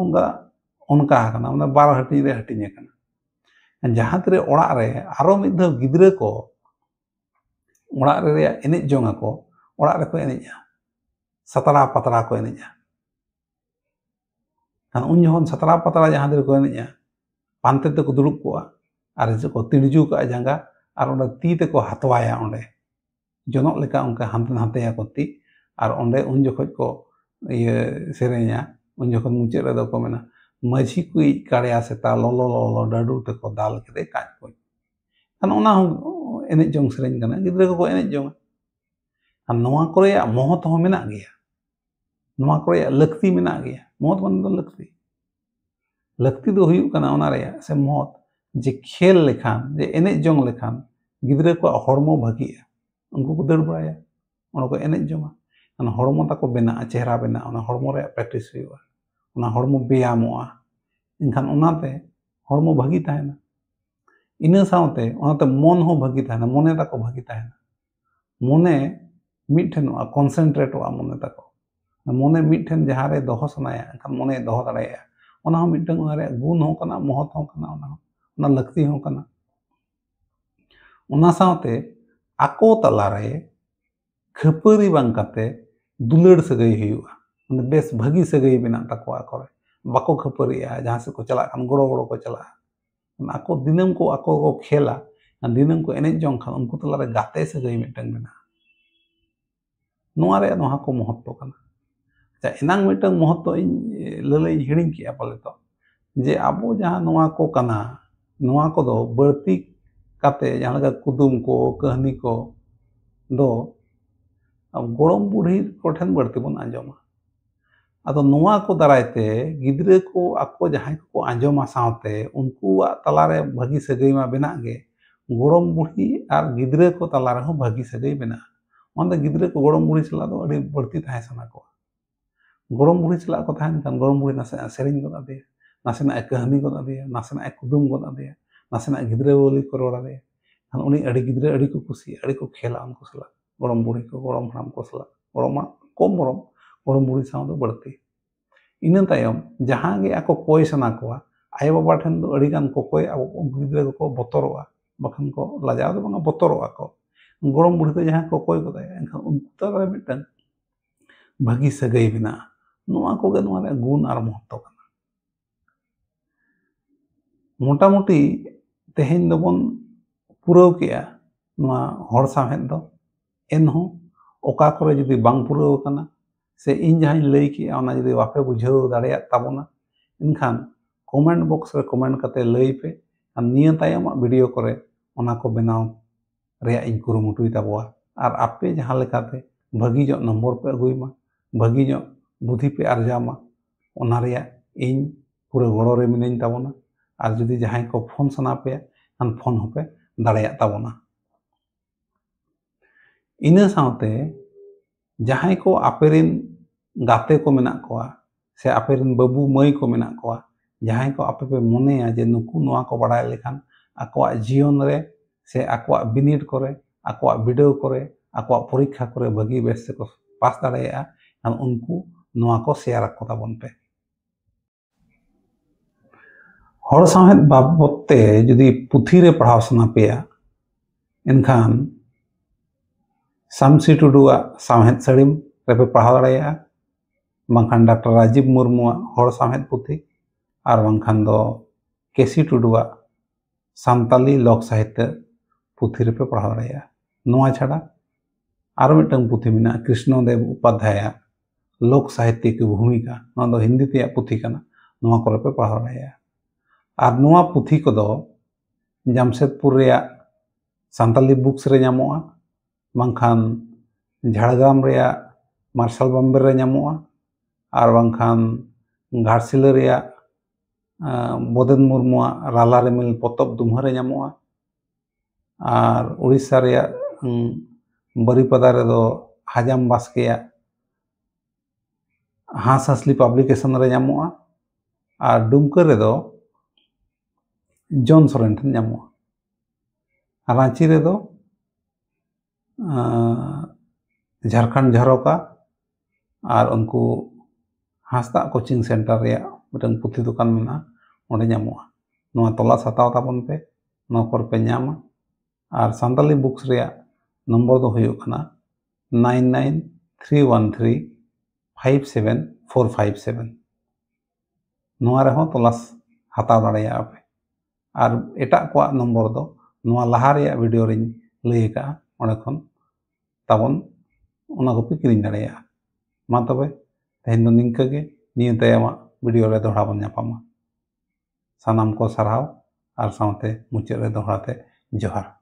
Speaker 1: उनका कना माने बार हटिñ रे हटिñ कना। जहां तिरे ओड़ाग रे आरो मिद धाव गिद्रे को ओड़ाग रे एनेज जंगा को ओड़ाग रे को एनेजा सतड़ा पतड़ा को एनेजा उन जखन सतड़ा पतड़ा जहां तिरे को एनेजा पानते ते को दुड़ुब कोआ और को तिड़जू का जांगा और ओंडे ती ते को हातवाया ओंडे जनक लेका उनका हांते हांतेया को ती और ओंडे उन जखन को ये सेरेña उन जखन मुचाद रे दो को मेना माझी कुई काड़िया सेता ललो ललो डाडू ते को दाल केदे काज को खान ओना एनेज जंग सेरेñ कना गिद्रे को एनेज जंगा। और नोआ को रेया महत हो मेना गया नोआ को रेया लक्ति मेना गया महत माने दो लक्ति दो हुयुग कना ओना रेया से महत जे खेल लेखान जे एनेज जंग लेखान गिद्रे को हड़मो भागिया उनको को दड़ बड़ाया ओना को एनेज जंगा ओना हड़मो ताको बेना चेहरा बेना ओना हड़मो रे प्रैक्टिस हुयुगा ओना हड़मो व्यायामोआ इनखान ओनाते हड़मो भागी ताहेना। इना सावते ओनाते मन हो भागी ताहेना मने ताको भागी ताहेना मने मिठेनोआ कन्सेंट्रेटोआ मने ताको मने मिठेन जहां रे दोहो सनाया एनखान मने दोहो दाड़ाया ओना हो मिटन ओना रे गुण हो कना महत हो कना ओना लक्ति हो कना। ओना सावते आको तलारे खपारी बांग काते दुलड़ सगई हुयुगा माने बेस भागी सगई बेना ताको आकोरे बाको खपारिया जहां से को चला खान गड़ो गड़ो को चला आको दिनम को खेला दिनम को एनेज जंग खान उनको तलारे गाते सगई मिटन बेना नोआ रे नोहा को महत्व कना। अच्छा एनांग मिटन महत्व इन ललई हिड़िñ किया पले तो जे आबो जहाँ नोआ को कना नोआ को दो बढ़ती काते जहाँ लगा कुदुम को कहानी को दो गोड़म बुढ़ी को ठेन बढ़ती बन आंजोमा आदो नोआ को दारायते गिद्रे को आको जहाँ को आंजोमा सावते उनको तलारे भागी सगई मा बेना गे गोड़म बुढ़ी और गिद्रे को तलारे हो भागी सगई बेना ओंदे गिद्रे को गोड़म बुढ़ी चला दो अड़ी बढ़ती थाहे सना को गोड़म बुढ़ी चला को थाहे खान गोड़म बुढ़ी नासे सेरिंग गद आदे नासेना कहानी गद आदे नासेना कुदुम गद आदे नासेना गिद्रे बोली को रोड़ा दे खान उनी अड़ी गिद्रे अड़ी को कुसी अड़ी को खेला उनको सला गोड़म बुढ़ी को गोड़म हराम को सला गोड़म कम बरम गोड़म बुढ़ी साव दो बढ़ती इन तायम जहाँ गे आको कोय सना को आयो बाबा ठेन दो अड़ी गान को कोय अब उनको गिद्रे को बतरोआ बखान को लाजाव दो बंगा बतरोआ को गोड़म बुढ़ी को जहाँ को कोय को दाय एनखान उनको तारे मिटन भागी सगई बिना नोआ को गे नोआ रे गुण और महत्व कना मोटामुटी तेहेन दोबन पुराव केया नोआ हर साहेद दो एनहो ओका करे जुदी बांग पुराव कना से इन जहाँ लई केया ओना जुदी बापे बुझाव दाड़ेया ताबोना इनखान कमेंट बॉक्स रे कमेंट कते लई पे और निया तायम वीडियो करे ओना को बनाव रेया इन कुरुमुटुई ताबोआ और आपे जहाँ लेकाते भागी जो नंबर पे अगुईमा भागी जो बुद्धि पे आर्जामा ओना रेया इन पूरा गड़ो रे मिनाइन ताबोना और जुदी जहाँ को फोन सना पे खान फोन होपे दाड़ेया ताबोना इना सावते जहाँ को आपेरिन गाते को मेना कोआ से आपेरिन बाबू मई को मेना कोआ जहाँ को आपे पे मनेया जे नुकु नोआ को बड़ाय लेखान आकोआ जीवन रे से आकोआ बिनिड करे आकोआ वीडियो करे आकोआ परीक्षा करे भागी बेस से को पास दाड़ेया खान उनको नोआ को शेयर को ताबोन पे हर साहेद बाबते जुदी पुथी रे पढ़ाव सना पेया एनखान सामसी टुडुआ साहेद सड़ीम रेपे पढ़ाव दाड़ेया बांखान डॉक्टर राजीव मुर्मुआ हर साहेद पुथी और बांखान दो केसी टुडुआ सान्ताली लोक साहित्य पुथी रेपे पढ़ाव दाड़ेया नोआ छाड़ा और मिटन पुथी मिना कृष्णदेव उपाध्याय लोक साहित्य की भूमिका नोआ दो हिंदी ते पुथी कना नोआ को रेपे पढ़ाव दाड़ेया और नोआ पुथी को दो जामशेदपुर रेया सान्ताली बुक्स रे ᱧᱟᱢᱚᱜᱼᱟ बांखान झाड़ग्राम रेया मार्शल बम्बे रे ᱧᱟᱢᱚᱜᱼᱟ और बांखान घाटशिला रेया बोदेन मुर्मुआ राला रिमिल पतब दुम्हा रे ᱧᱟᱢᱚᱜᱼᱟ और उड़ीसा रेया बारीपदा रे दो हाजाम बास्केया हाँस हासली पब्लिकेशन रे ᱧᱟᱢᱚᱜᱼᱟ और डुमका रे दो जॉन सोरेन ठेन ᱧᱟᱢᱚᱜᱼᱟ रांची रे दो झारखंड झरोका और उनको हांसदा कोचिंग सेंटर रे मिटन पुथी दुकान मेना ओंडे ᱧᱟᱢᱚᱜᱼᱟ नोआ तलाश हताव ताबोन पे नोआ पर पे ᱧᱟᱢᱟ और सान्ताली बुक्स रे नंबर दो हुयो कना 9931357457 नोआ रे हो तलाश हताव दाड़ेया पे और एटा को नंबर दो नोआ लहा रे वीडियो रे लई का ओंडे खन ताबोन ओना को पे किरिंग दाड़ेया मा तबे तेहेन दो निंका गे निया तायमा वीडियो रे दोहरा बन ᱧᱟᱯᱟᱢᱟ सानाम को साराव और सावते मुचाद रे दोहराते जोहार।